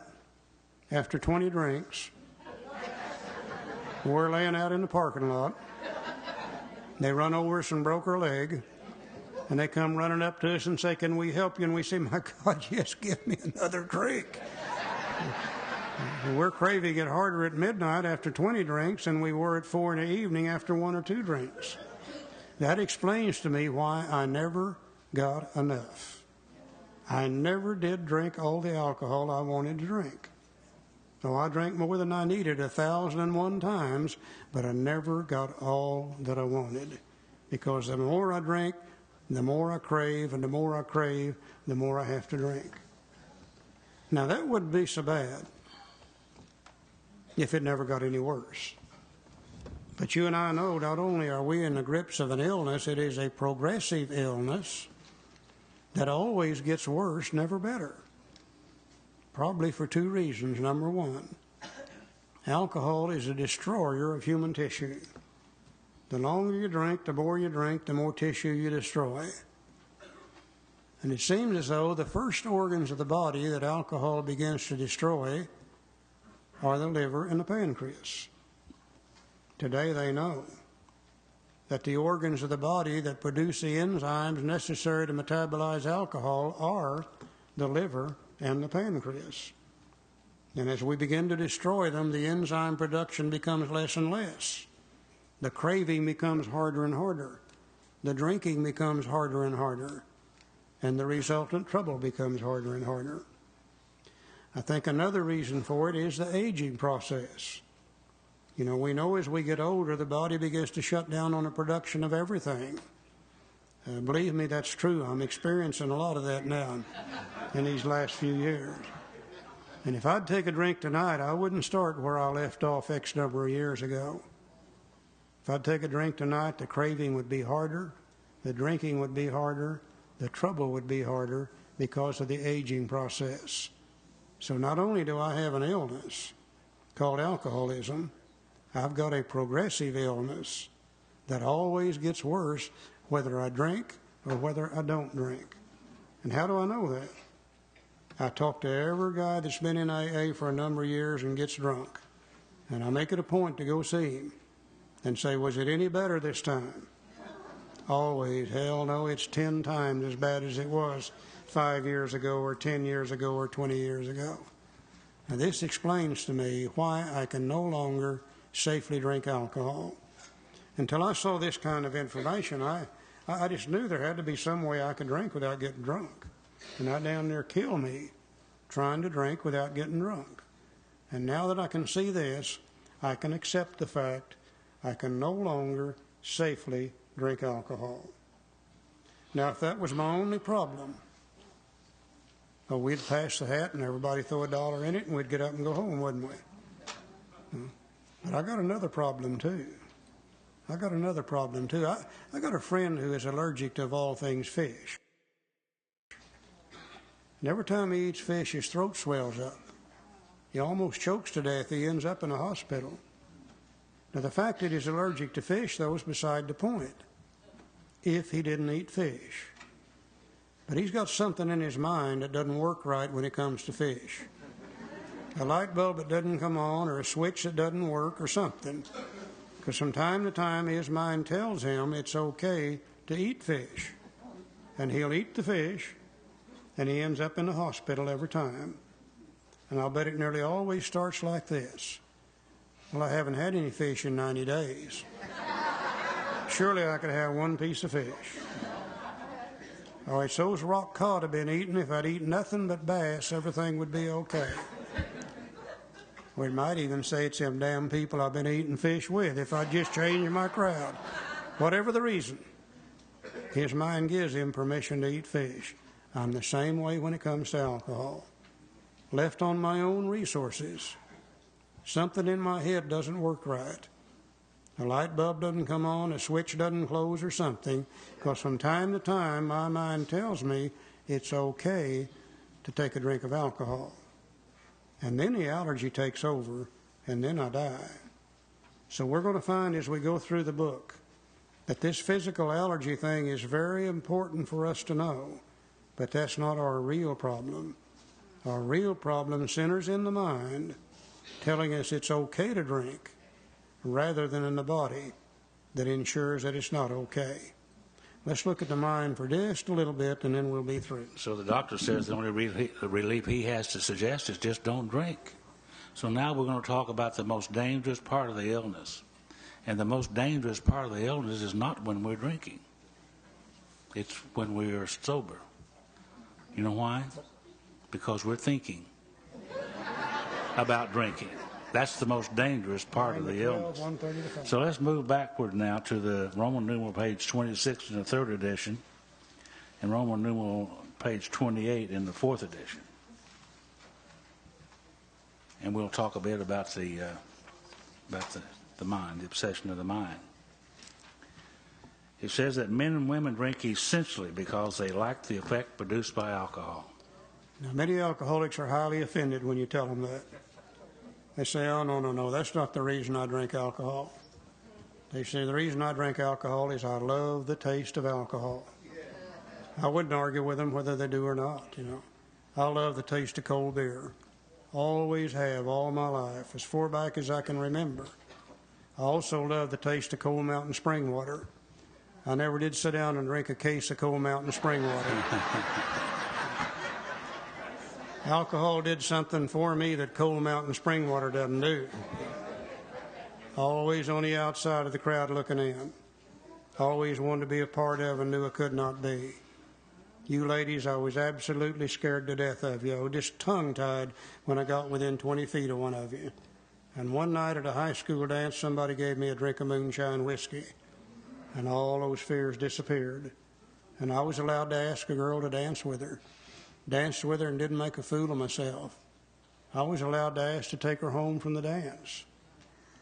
after 20 drinks, we're laying out in the parking lot. They run over us and broke our leg, and they come running up to us and say, "Can we help you?" And we say, "My God, yes, give me another drink." We're craving it harder at midnight after 20 drinks than we were at 4 in the evening after 1 or 2 drinks. That explains to me why I never got enough. I never did drink all the alcohol I wanted to drink. So I drank more than I needed 1,001 times, but I never got all that I wanted. Because the more I drink, the more I crave, and the more I crave, the more I have to drink. Now that wouldn't be so bad if it never got any worse. But you and I know not only are we in the grips of an illness, it is a progressive illness that always gets worse, never better. Probably for 2 reasons. Number 1, alcohol is a destroyer of human tissue. The longer you drink, the more you drink, the more tissue you destroy. And it seems as though the first organs of the body that alcohol begins to destroy are the liver and the pancreas. Today they know that the organs of the body that produce the enzymes necessary to metabolize alcohol are the liver and the pancreas. And as we begin to destroy them, the enzyme production becomes less and less. The craving becomes harder and harder. The drinking becomes harder and harder. And the resultant trouble becomes harder and harder. I think another reason for it is the aging process. You know, we know as we get older, the body begins to shut down on the production of everything. Believe me, that's true. I'm experiencing a lot of that now in these last few years. And if I'd take a drink tonight, I wouldn't start where I left off X number of years ago. If I'd take a drink tonight, the craving would be harder, the drinking would be harder, the trouble would be harder because of the aging process. So not only do I have an illness called alcoholism, I've got a progressive illness that always gets worse whether I drink or whether I don't drink. And how do I know that? I talk to every guy that's been in AA for a number of years and gets drunk. And I make it a point to go see him and say, "Was it any better this time?" Always. Hell no, it's 10 times as bad as it was 5 years ago or 10 years ago or 20 years ago. Now, this explains to me why I can no longer safely drink alcohol. Until I saw this kind of information, I just knew there had to be some way I could drink without getting drunk. And that down there kill me trying to drink without getting drunk. And now that I can see this, I can accept the fact I can no longer safely drink alcohol. Now, if that was my only problem, well, we'd pass the hat and everybody throw $1 in it and we'd get up and go home, wouldn't we? But I got another problem too. I got a friend who is allergic to, of all things, fish. And every time he eats fish, his throat swells up. He almost chokes to death. He ends up in a hospital. Now, the fact that he's allergic to fish, though, is beside the point, if he didn't eat fish. But he's got something in his mind that doesn't work right when it comes to fish. A light bulb that doesn't come on, or a switch that doesn't work, or something. Because from time to time, his mind tells him it's okay to eat fish. And he'll eat the fish, and he ends up in the hospital every time. And I'll bet it nearly always starts like this. Well, I haven't had any fish in 90 days. Surely I could have one piece of fish. All right, so those rock cod have been eaten. If I'd eaten nothing but bass, everything would be okay. We might even say it's them damn people I've been eating fish with if I'd just changed my crowd. Whatever the reason, his mind gives him permission to eat fish. I'm the same way when it comes to alcohol. Left on my own resources, something in my head doesn't work right. A light bulb doesn't come on, a switch doesn't close or something, because from time to time my mind tells me it's okay to take a drink of alcohol. And then the allergy takes over, and then I die. So we're going to find as we go through the book that this physical allergy thing is very important for us to know, but that's not our real problem. Our real problem centers in the mind, telling us it's okay to drink, rather than in the body that ensures that it's not okay. Let's look at the mind for just a little bit, and then we'll be through. So the doctor says the only relief he has to suggest is just don't drink. So now we're going to talk about the most dangerous part of the illness. And the most dangerous part of the illness is not when we're drinking. It's when we are sober. You know why? Because we're thinking about drinking. That's the most dangerous part of the illness. So let's move backward now to the Roman numeral page 26 in the third edition, and Roman numeral page 28 in the fourth edition. And we'll talk a bit about the mind, the obsession of the mind. It says that men and women drink essentially because they lack the effect produced by alcohol. Now, many alcoholics are highly offended when you tell them that. They say, oh, no, that's not the reason I drink alcohol. They say, the reason I drink alcohol is I love the taste of alcohol. I wouldn't argue with them whether they do or not, you know. I love the taste of cold beer. Always have all my life, as far back as I can remember. I also love the taste of Cold Mountain spring water. I never did sit down and drink a case of Cold Mountain spring water. Alcohol did something for me that Cold Mountain spring water doesn't do. Always on the outside of the crowd looking in. Always wanted to be a part of and knew I could not be. You ladies, I was absolutely scared to death of you. I was just tongue-tied when I got within 20 feet of one of you. And one night at a high school dance, somebody gave me a drink of moonshine whiskey. And all those fears disappeared. And I was allowed to ask a girl to dance with her. Danced with her and didn't make a fool of myself. I was allowed to ask to take her home from the dance.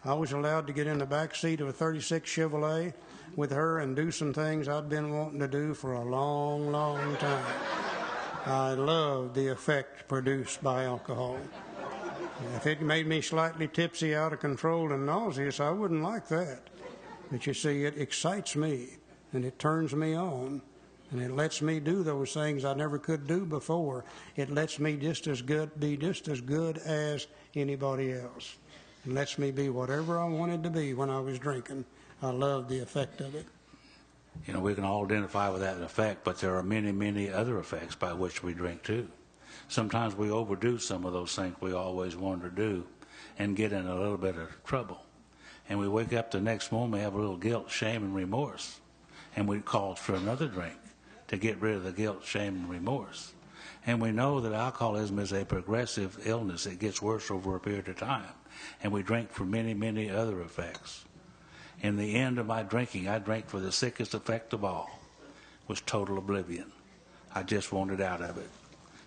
I was allowed to get in the back seat of a 36 Chevrolet with her and do some things I'd been wanting to do for a long, long time. I loved the effect produced by alcohol. If it made me slightly tipsy, out of control, and nauseous, I wouldn't like that. But you see, it excites me, and it turns me on. And it lets me do those things I never could do before. It lets me be just as good as anybody else. It lets me be whatever I wanted to be when I was drinking. I love the effect of it. You know, we can all identify with that effect, but there are many, many other effects by which we drink too. Sometimes we overdo some of those things we always wanted to do and get in a little bit of trouble. And we wake up the next morning, we have a little guilt, shame, and remorse. And we call for another drink to get rid of the guilt, shame, and remorse. And we know that alcoholism is a progressive illness. It gets worse over a period of time. And we drink for many, many other effects. In the end of my drinking, I drank for the sickest effect of all, was total oblivion. I just wanted out of it.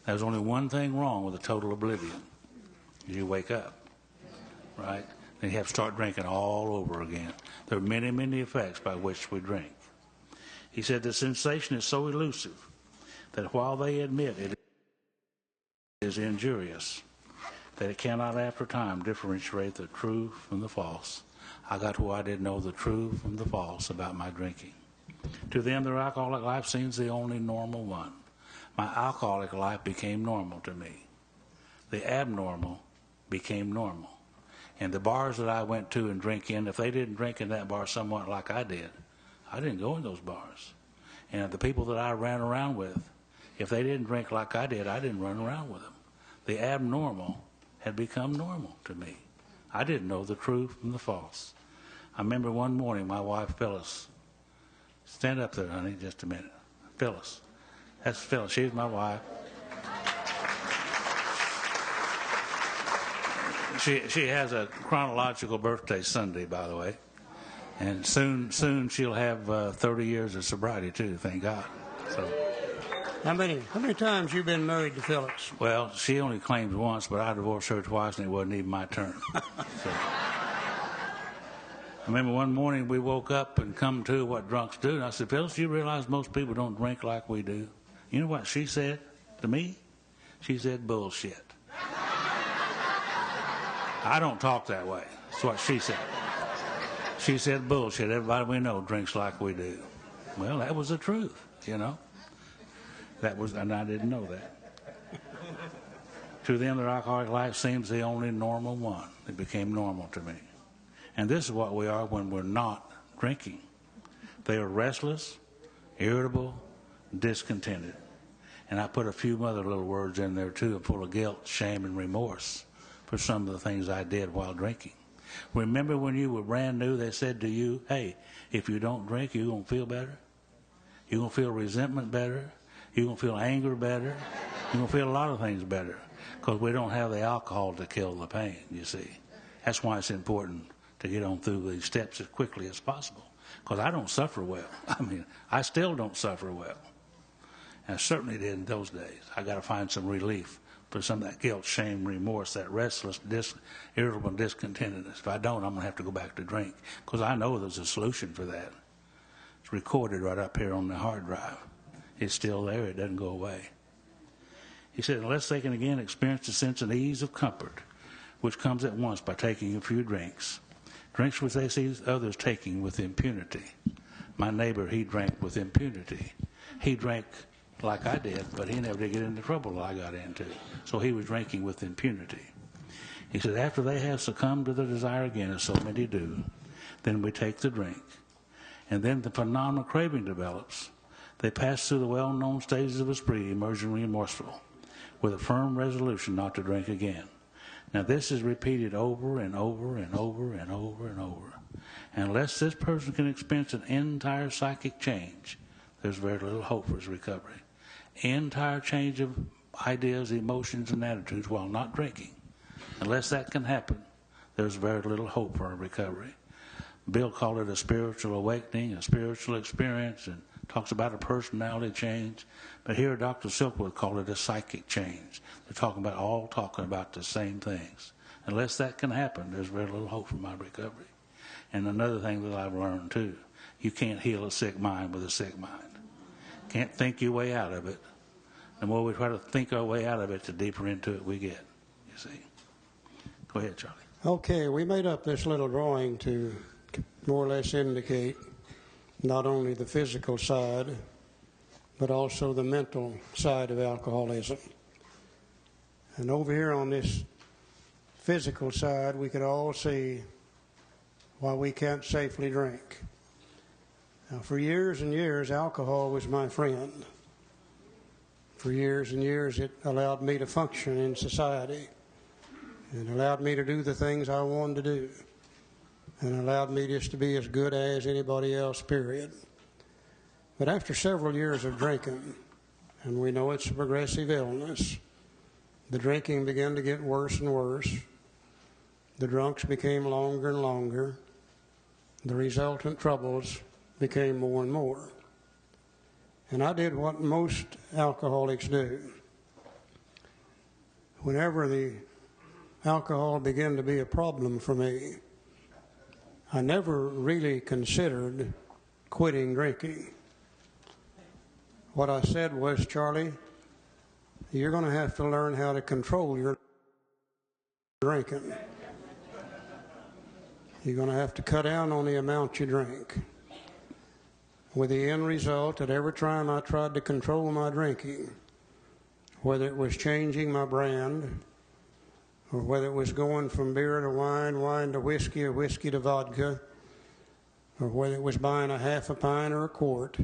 There's only one thing wrong with a total oblivion. You wake up, right? Then you have to start drinking all over again. There are many, many effects by which we drink. He said the sensation is so elusive that while they admit it is injurious, that it cannot after time differentiate the true from the false. I got where I didn't know the true from the false about my drinking. To them, their alcoholic life seems the only normal one. My alcoholic life became normal to me. The abnormal became normal. And the bars that I went to and drink in, if they didn't drink in that bar somewhat like I didn't go in those bars. And the people that I ran around with, if they didn't drink like I didn't run around with them. The abnormal had become normal to me. I didn't know the true from the false. I remember one morning my wife Phyllis, stand up there, honey, just a minute. Phyllis. That's Phyllis. She's my wife. She has a chronological birthday Sunday, by the way. And soon she'll have 30 years of sobriety, too, thank God. So, How many times you been married to Phyllis? well, she only claims once, but I divorced her twice, and it wasn't even my turn. So, I remember one morning we woke up and come to what drunks do, and I said, Phyllis, you realize most people don't drink like we do? You know what she said to me? She said, bullshit. I don't talk that way. That's what she said. She said, bullshit. Everybody we know drinks like we do. Well, that was the truth, you know. And I didn't know that. To them, their alcoholic life seems the only normal one. It became normal to me. And this is what we are when we're not drinking. They are restless, irritable, discontented. And I put a few other little words in there too, full of guilt, shame, and remorse for some of the things I did while drinking. Remember when you were brand new, they said to you, hey, if you don't drink, you're going to feel better. You're going to feel resentment better. You're going to feel anger better. You're going to feel a lot of things better because we don't have the alcohol to kill the pain, you see. That's why it's important to get on through these steps as quickly as possible because I don't suffer well. I mean, I still don't suffer well. And I certainly did in those days. I got to find some relief for some of that guilt, shame, remorse, that restless, irritable discontentedness. If I don't, I'm going to have to go back to drink because I know there's a solution for that. It's recorded right up here on the hard drive. It's still there. It doesn't go away. He said, unless they can again experience the sense and ease of comfort, which comes at once by taking a few drinks which they see others taking with impunity. My neighbor, he drank with impunity. He drank like I did, but he never did get into trouble I got into. So he was drinking with impunity. He said, after they have succumbed to the desire again, as so many do, then we take the drink. And then the phenomenal craving develops. They pass through the well-known stages of a spree, emerging remorseful, with a firm resolution not to drink again. Now this is repeated over and over and over and over and over. Unless this person can experience an entire psychic change, there's very little hope for his recovery. Entire change of ideas, emotions, and attitudes while not drinking. Unless that can happen, there's very little hope for a recovery. Bill called it a spiritual awakening, a spiritual experience, and talks about a personality change. But here Dr. Silkworth called it a psychic change. They're talking about the same things. Unless that can happen, there's very little hope for my recovery. And another thing that I've learned too, you can't heal a sick mind with a sick mind. Can't think your way out of it. The more we try to think our way out of it, the deeper into it we get, you see. Go ahead, Charlie. Okay, we made up this little drawing to more or less indicate not only the physical side, but also the mental side of alcoholism. And over here on this physical side, we could all see why we can't safely drink. Now, for years and years, alcohol was my friend. For years and years, it allowed me to function in society. It allowed me to do the things I wanted to do. And allowed me just to be as good as anybody else, period. But after several years of drinking, and we know it's a progressive illness, the drinking began to get worse and worse. The drunks became longer and longer. The resultant troubles became more and more. And I did what most alcoholics do. Whenever the alcohol began to be a problem for me, I never really considered quitting drinking. What I said was, Charlie, you're going to have to learn how to control your drinking. You're going to have to cut down on the amount you drink. With the end result that every time I tried to control my drinking, whether it was changing my brand, or whether it was going from beer to wine, wine to whiskey, or whiskey to vodka, or whether it was buying a half a pint or a quart,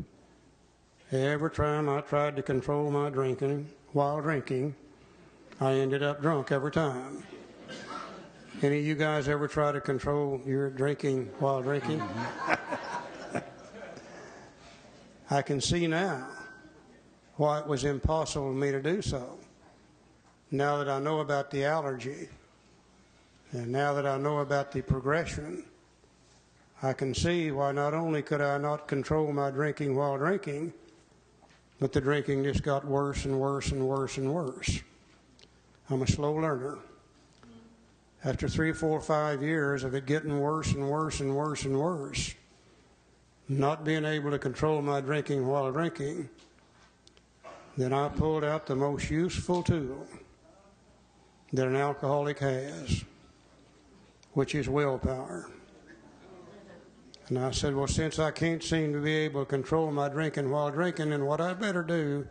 every time I tried to control my drinking while drinking, I ended up drunk every time. Any of you guys ever try to control your drinking while drinking? I can see now why it was impossible for me to do so. Now that I know about the allergy, and now that I know about the progression, I can see why not only could I not control my drinking while drinking, but the drinking just got worse and worse and worse and worse. I'm a slow learner. After 3, 4, 5 years of it getting worse and worse and worse and worse, not being able to control my drinking while drinking, then I pulled out the most useful tool that an alcoholic has, which is willpower. And I said, well, since I can't seem to be able to control my drinking while drinking, then what I better do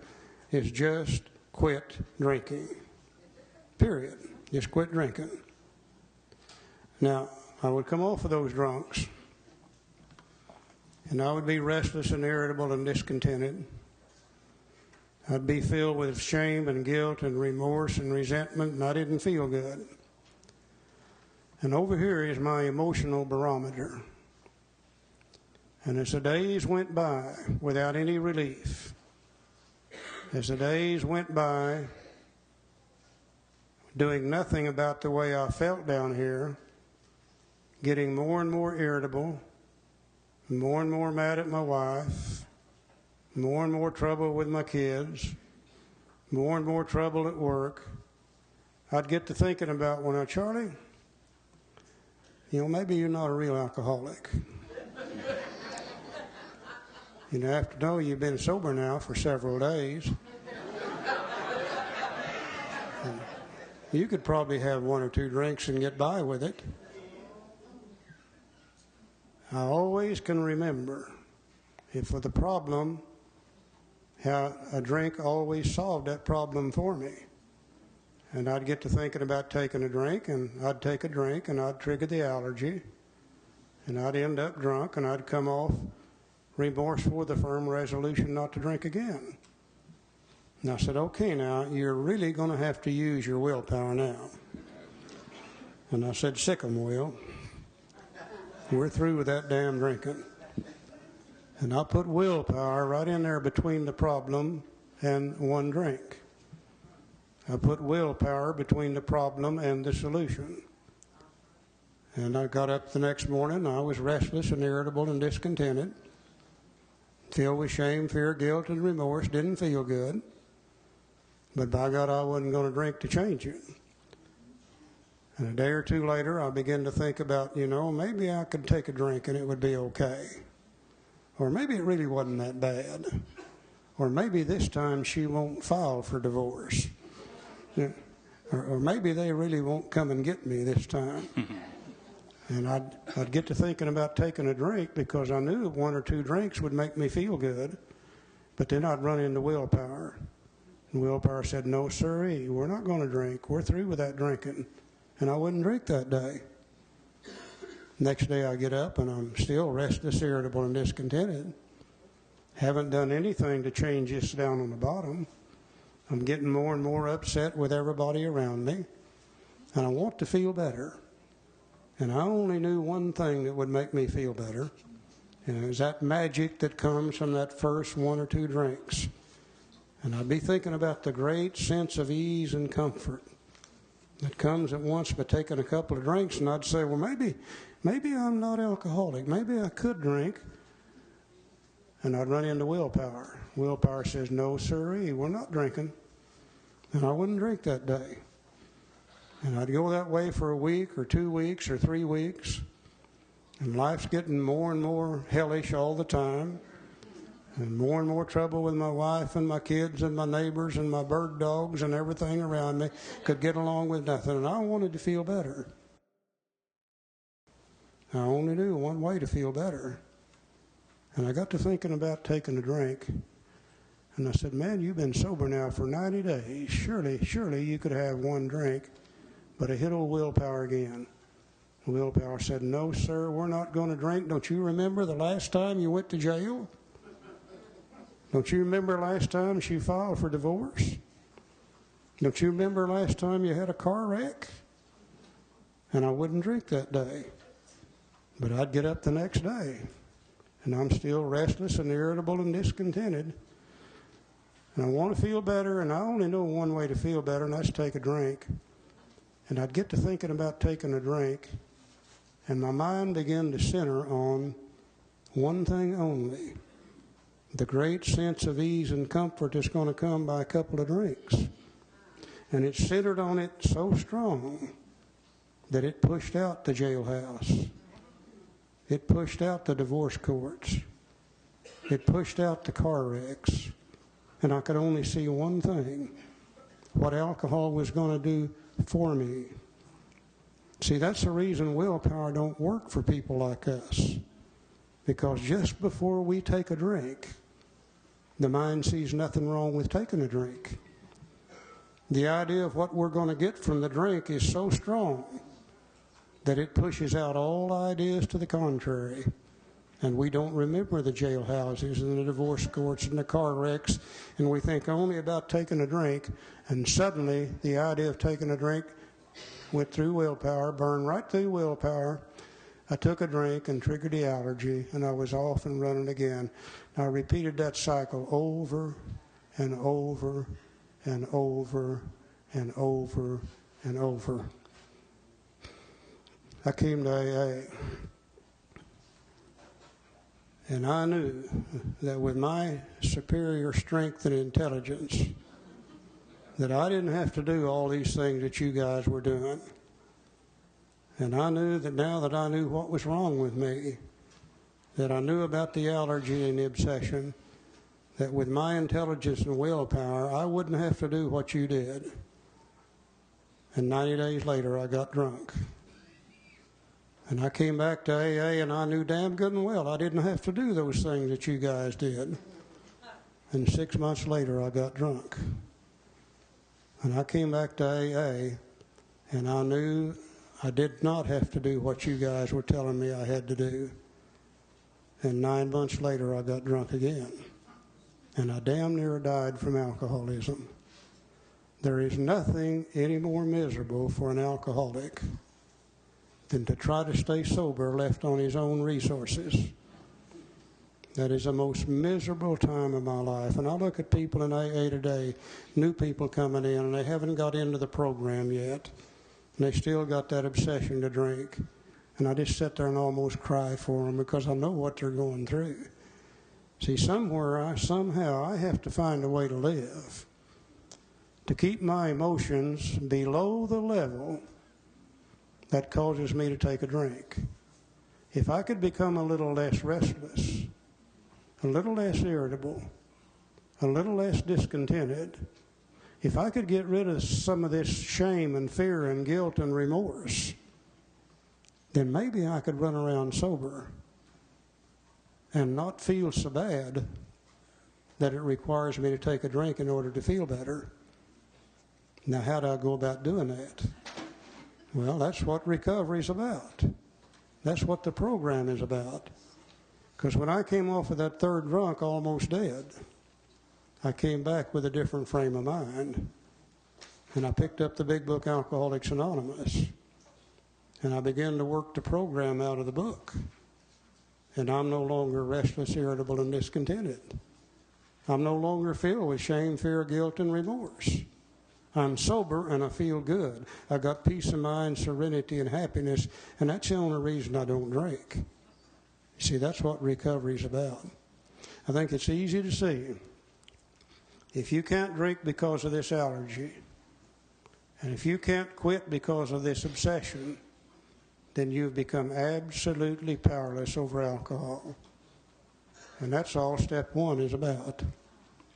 is just quit drinking. Period. Just quit drinking. Now, I would come off of those drunks, and I would be restless and irritable and discontented. I'd be filled with shame and guilt and remorse and resentment, and I didn't feel good. And over here is my emotional barometer. And as the days went by without any relief, as the days went by doing nothing about the way I felt down here, getting more and more irritable, more and more mad at my wife, more and more trouble with my kids, more and more trouble at work, I'd get to thinking about, well, now, Charlie, maybe you're not a real alcoholic. After all, you've been sober now for several days. You could probably have 1 or 2 drinks and get by with it. I always can remember, if with a problem, how a drink always solved that problem for me. And I'd get to thinking about taking a drink, and I'd take a drink, and I'd trigger the allergy, and I'd end up drunk, and I'd come off remorseful with a firm resolution not to drink again. And I said, okay, now, you're really going to have to use your willpower now. And I said, sick 'em, Will. We're through with that damn drinking. And I put willpower right in there between the problem and 1 drink. I put willpower between the problem and the solution. And I got up the next morning, I was restless and irritable and discontented, filled with shame, fear, guilt, and remorse, didn't feel good. But by God, I wasn't going to drink to change it. And a day or 2 later, I began to think about, maybe I could take a drink and it would be okay. Or maybe it really wasn't that bad. Or maybe this time she won't file for divorce. Or maybe they really won't come and get me this time. And I'd get to thinking about taking a drink because I knew 1 or 2 drinks would make me feel good. But then I'd run into willpower. And willpower said, no, sirree, we're not going to drink. We're through with that drinking. And I wouldn't drink that day. Next day I get up and I'm still restless, irritable, and discontented. Haven't done anything to change this down on the bottom. I'm getting more and more upset with everybody around me, and I want to feel better. And I only knew one thing that would make me feel better, and it was that magic that comes from that first one or two drinks. And I'd be thinking about the great sense of ease and comfort that comes at once by taking a couple of drinks, and I'd say, well, maybe I'm not alcoholic. Maybe I could drink. And I'd run into willpower. Willpower says, no, sirree, we're not drinking. And I wouldn't drink that day. And I'd go that way for a week or 2 weeks or 3 weeks. And life's getting more and more hellish all the time. And more trouble with my wife and my kids and my neighbors and my bird dogs and everything around me. Could get along with nothing. And I wanted to feel better. I only knew one way to feel better. And I got to thinking about taking a drink. And I said, man, you've been sober now for 90 days. Surely you could have one drink. But I hit old willpower again. Willpower said, no, sir, we're not going to drink. Don't you remember the last time you went to jail? Don't you remember last time she filed for divorce? Don't you remember last time you had a car wreck? And I wouldn't drink that day. But I'd get up the next day. And I'm still restless and irritable and discontented. And I want to feel better, and I only know one way to feel better, and that's take a drink. And I'd get to thinking about taking a drink, and my mind began to center on one thing only: the great sense of ease and comfort that's going to come by a couple of drinks. And it centered on it so strong that it pushed out the jailhouse. It pushed out the divorce courts. It pushed out the car wrecks. And I could only see one thing: what alcohol was going to do for me. See, that's the reason willpower don't work for people like us. Because just before we take a drink, the mind sees nothing wrong with taking a drink. The idea of what we're going to get from the drink is so strong that it pushes out all ideas to the contrary. And we don't remember the jailhouses and the divorce courts and the car wrecks, and we think only about taking a drink, and suddenly the idea of taking a drink went through willpower, burned right through willpower. I took a drink and triggered the allergy, and I was off and running again. I repeated that cycle over and over and over and over and over. I came to AA, and I knew that with my superior strength and intelligence, that I didn't have to do all these things that you guys were doing. And I knew that now that I knew what was wrong with me, that I knew about the allergy and the obsession, that with my intelligence and willpower, I wouldn't have to do what you did. And 90 days later, I got drunk. And I came back to AA, and I knew damn good and well I didn't have to do those things that you guys did. And 6 months later, I got drunk. And I came back to AA, and I knew I did not have to do what you guys were telling me I had to do. And 9 months later, I got drunk again. And I damn near died from alcoholism. There is nothing any more miserable for an alcoholic than to try to stay sober left on his own resources. That is the most miserable time of my life. And I look at people in AA today, new people coming in, and they haven't got into the program yet. And they still got that obsession to drink. And I just sit there and almost cry for them because I know what they're going through. See, somehow I have to find a way to live, to keep my emotions below the level that causes me to take a drink. If I could become a little less restless, a little less irritable, a little less discontented, if I could get rid of some of this shame and fear and guilt and remorse, then maybe I could run around sober and not feel so bad that it requires me to take a drink in order to feel better. Now, how do I go about doing that? Well, that's what recovery is about. That's what the program is about. Because when I came off of that third drunk, almost dead, I came back with a different frame of mind. And I picked up the big book, Alcoholics Anonymous. And I began to work the program out of the book. And I'm no longer restless, irritable, and discontented. I'm no longer filled with shame, fear, guilt, and remorse. I'm sober and I feel good. I got peace of mind, serenity, and happiness, and that's the only reason I don't drink. You see, that's what recovery is about. I think it's easy to see. If you can't drink because of this allergy, and if you can't quit because of this obsession, then you've become absolutely powerless over alcohol. And that's all step one is about.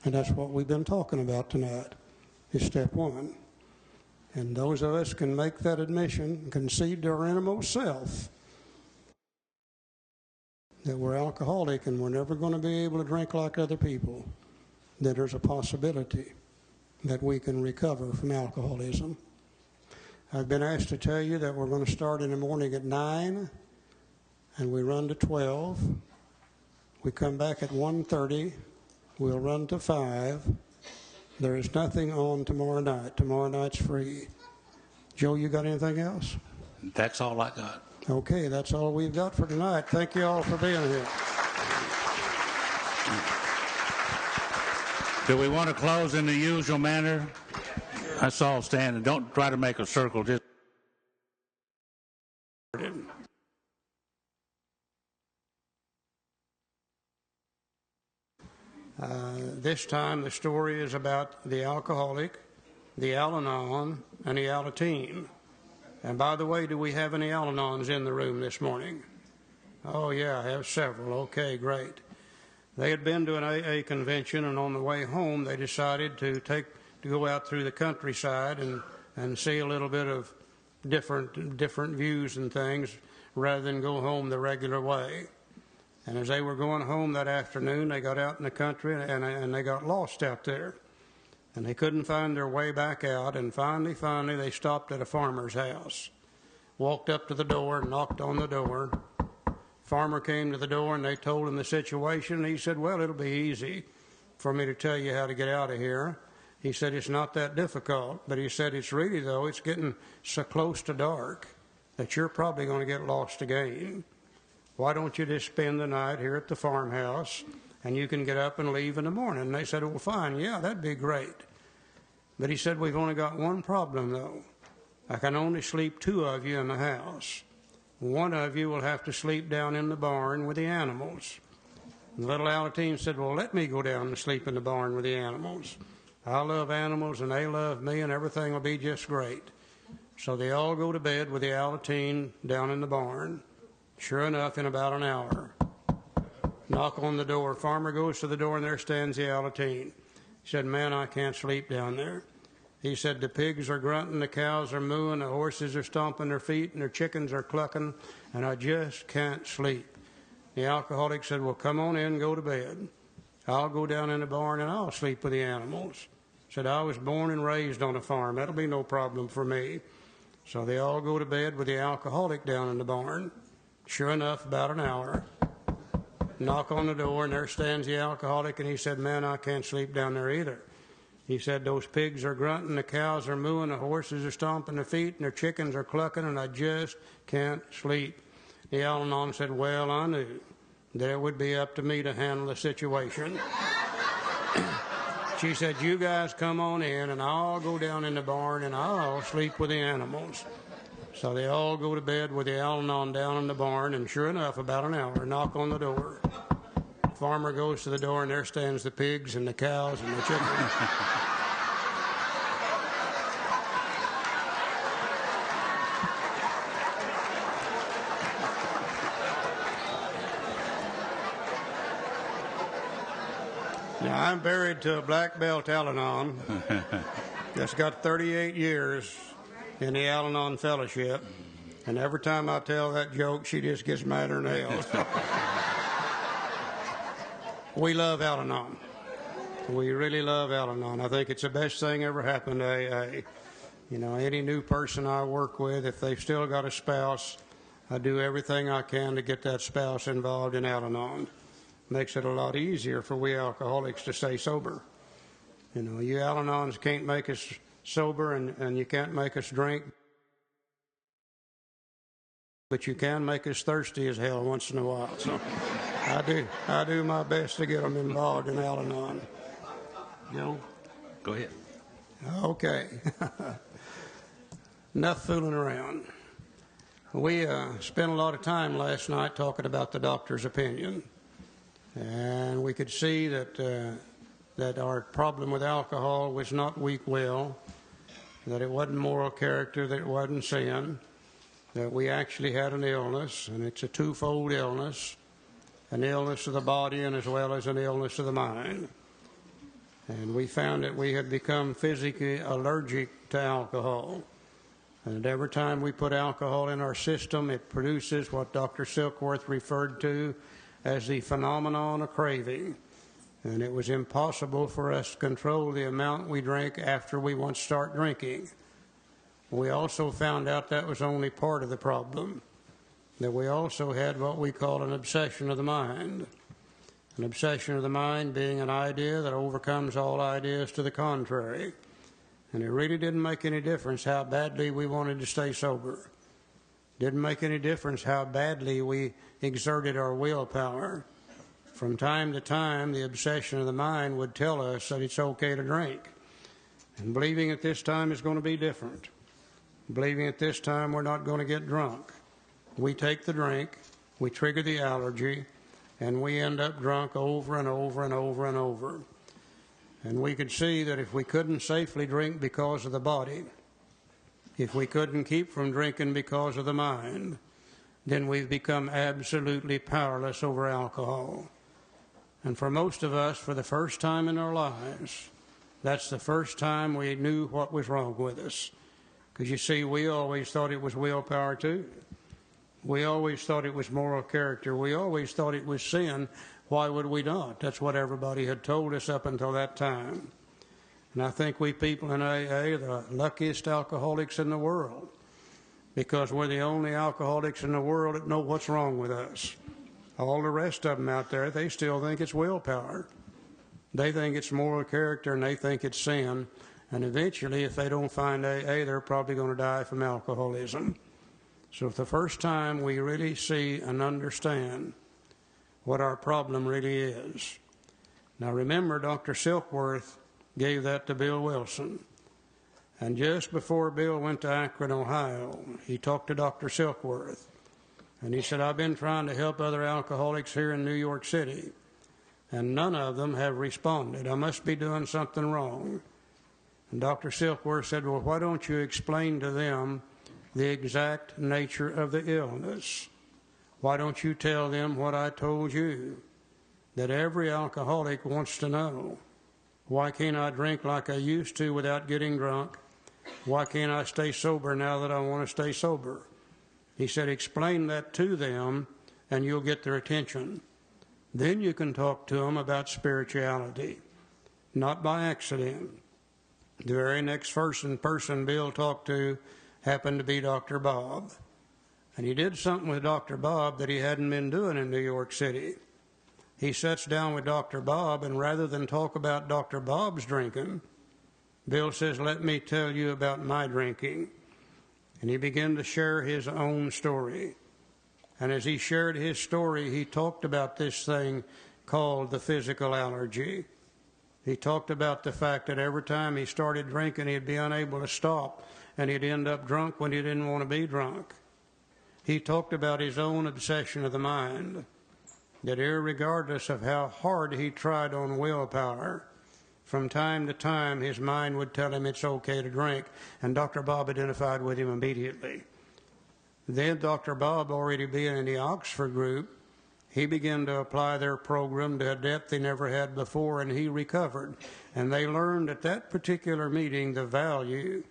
And that's what we've been talking about tonight, is step one. And those of us can make that admission, concede to our innermost self that we're alcoholic and we're never going to be able to drink like other people, that there's a possibility that we can recover from alcoholism. I've been asked to tell you that we're going to start in the morning at 9, and we run to 12. We come back at 1:30. We'll run to 5. There is nothing on tomorrow night. Tomorrow night's free. Joe, you got anything else? That's all I got. Okay, that's all we've got for tonight. Thank you all for being here. Do we want to close in the usual manner? Let's all stand and don't try to make a circle. Just this time the story is about the alcoholic, the Al-Anon, and the Alateen. And by the way, do we have any Al-Anons in the room this morning? Oh yeah, I have several. Okay, great. They had been to an AA convention, and on the way home they decided to go out through the countryside and see a little bit of different views and things rather than go home the regular way. And as they were going home that afternoon, they got out in the country and they got lost out there. And they couldn't find their way back out, and finally they stopped at a farmer's house. Walked up to the door and knocked on the door. Farmer came to the door and they told him the situation. He said, well, it'll be easy for me to tell you how to get out of here. He said, it's not that difficult, but he said, it's really, though, it's getting so close to dark that you're probably going to get lost again. Why don't you just spend the night here at the farmhouse, and you can get up and leave in the morning? And they said, well, fine, yeah, that'd be great. But he said, we've only got one problem, though. I can only sleep 2 of you in the house. One of you will have to sleep down in the barn with the animals. And the little Alateen said, well, let me go down and sleep in the barn with the animals. I love animals, and they love me, and everything will be just great. So they all go to bed with the Alateen down in the barn. Sure enough, in about an hour, knock on the door. Farmer goes to the door, and there stands the Alateen. He said, man, I can't sleep down there. He said, the pigs are grunting, the cows are mooing, the horses are stomping their feet, and their chickens are clucking, and I just can't sleep. The alcoholic said, well, come on in and go to bed. I'll go down in the barn and I'll sleep with the animals. Said, I was born and raised on a farm. That'll be no problem for me. So they all go to bed with the alcoholic down in the barn. Sure enough, about an hour, knock on the door, and there stands the alcoholic, and he said, man, I can't sleep down there either. He said, those pigs are grunting, the cows are mooing, the horses are stomping their feet, and their chickens are clucking, and I just can't sleep. The Al-Anon said, well, I knew that it would be up to me to handle the situation. She said, you guys come on in, and I'll go down in the barn, and I'll sleep with the animals. So they all go to bed with the Al-Anon down in the barn, and sure enough, about an hour, knock on the door. Farmer goes to the door, and there stands the pigs and the cows and the chickens. Now, I'm married to a black belt Al-Anon that's got 38 years in the Al-Anon Fellowship, and every time I tell that joke, she just gets madder than hell. We love Al-Anon. We really love Al-Anon. I think it's the best thing ever happened to AA. You know, any new person I work with, if they've still got a spouse, I do everything I can to get that spouse involved in Al-Anon. Makes it a lot easier for we alcoholics to stay sober. You know, you Al-Anons can't make us sober, and you can't make us drink, but you can make us thirsty as hell once in a while. So I do my best to get them involved in Al-Anon. Joe? Go ahead. Okay. Enough fooling around. We spent a lot of time last night talking about the doctor's opinion, and we could see that that our problem with alcohol was not weak will, that it wasn't moral character, that it wasn't sin, that we actually had an illness, and it's a twofold illness, an illness of the body and as well as an illness of the mind. And we found that we had become physically allergic to alcohol. And every time we put alcohol in our system, it produces what Dr. Silkworth referred to as the phenomenon of craving. And it was impossible for us to control the amount we drank after we once start drinking. We also found out that was only part of the problem, that we also had what we call an obsession of the mind. An obsession of the mind being an idea that overcomes all ideas to the contrary. And it really didn't make any difference how badly we wanted to stay sober. Didn't make any difference how badly we exerted our willpower. From time to time, the obsession of the mind would tell us that it's okay to drink. And believing at this time is going to be different. Believing at this time we're not going to get drunk. We take the drink, we trigger the allergy, and we end up drunk over and over and over and over. And we could see that if we couldn't safely drink because of the body, if we couldn't keep from drinking because of the mind, then we've become absolutely powerless over alcohol. And for most of us, for the first time in our lives, that's the first time we knew what was wrong with us. Because you see, we always thought it was willpower too. We always thought it was moral character. We always thought it was sin. Why would we not? That's what everybody had told us up until that time. And I think we people in AA are the luckiest alcoholics in the world, because we're the only alcoholics in the world that know what's wrong with us. All the rest of them out there, they still think it's willpower. They think it's moral character, and they think it's sin. And eventually, if they don't find AA, they're probably going to die from alcoholism. So for the first time, we really see and understand what our problem really is. Now remember, Dr. Silkworth gave that to Bill Wilson. And just before Bill went to Akron, Ohio, he talked to Dr. Silkworth. And he said, I've been trying to help other alcoholics here in New York City, and none of them have responded. I must be doing something wrong. And Dr. Silkworth said, well, why don't you explain to them the exact nature of the illness? Why don't you tell them what I told you, that every alcoholic wants to know? Why can't I drink like I used to without getting drunk? Why can't I stay sober now that I want to stay sober? He said, explain that to them and you'll get their attention. Then you can talk to them about spirituality, not by accident. The very next person Bill talked to happened to be Dr. Bob. And he did something with Dr. Bob that he hadn't been doing in New York City. He sits down with Dr. Bob, and rather than talk about Dr. Bob's drinking, Bill says, let me tell you about my drinking. And he began to share his own story. And as he shared his story, he talked about this thing called the physical allergy. He talked about the fact that every time he started drinking, he'd be unable to stop, and he'd end up drunk when he didn't want to be drunk. He talked about his own obsession of the mind, that irregardless of how hard he tried on willpower, from time to time his mind would tell him it's okay to drink, and Dr. Bob identified with him immediately. Then Dr. Bob, already being in the Oxford group, he began to apply their program to a depth they never had before, and he recovered. And they learned at that particular meeting the value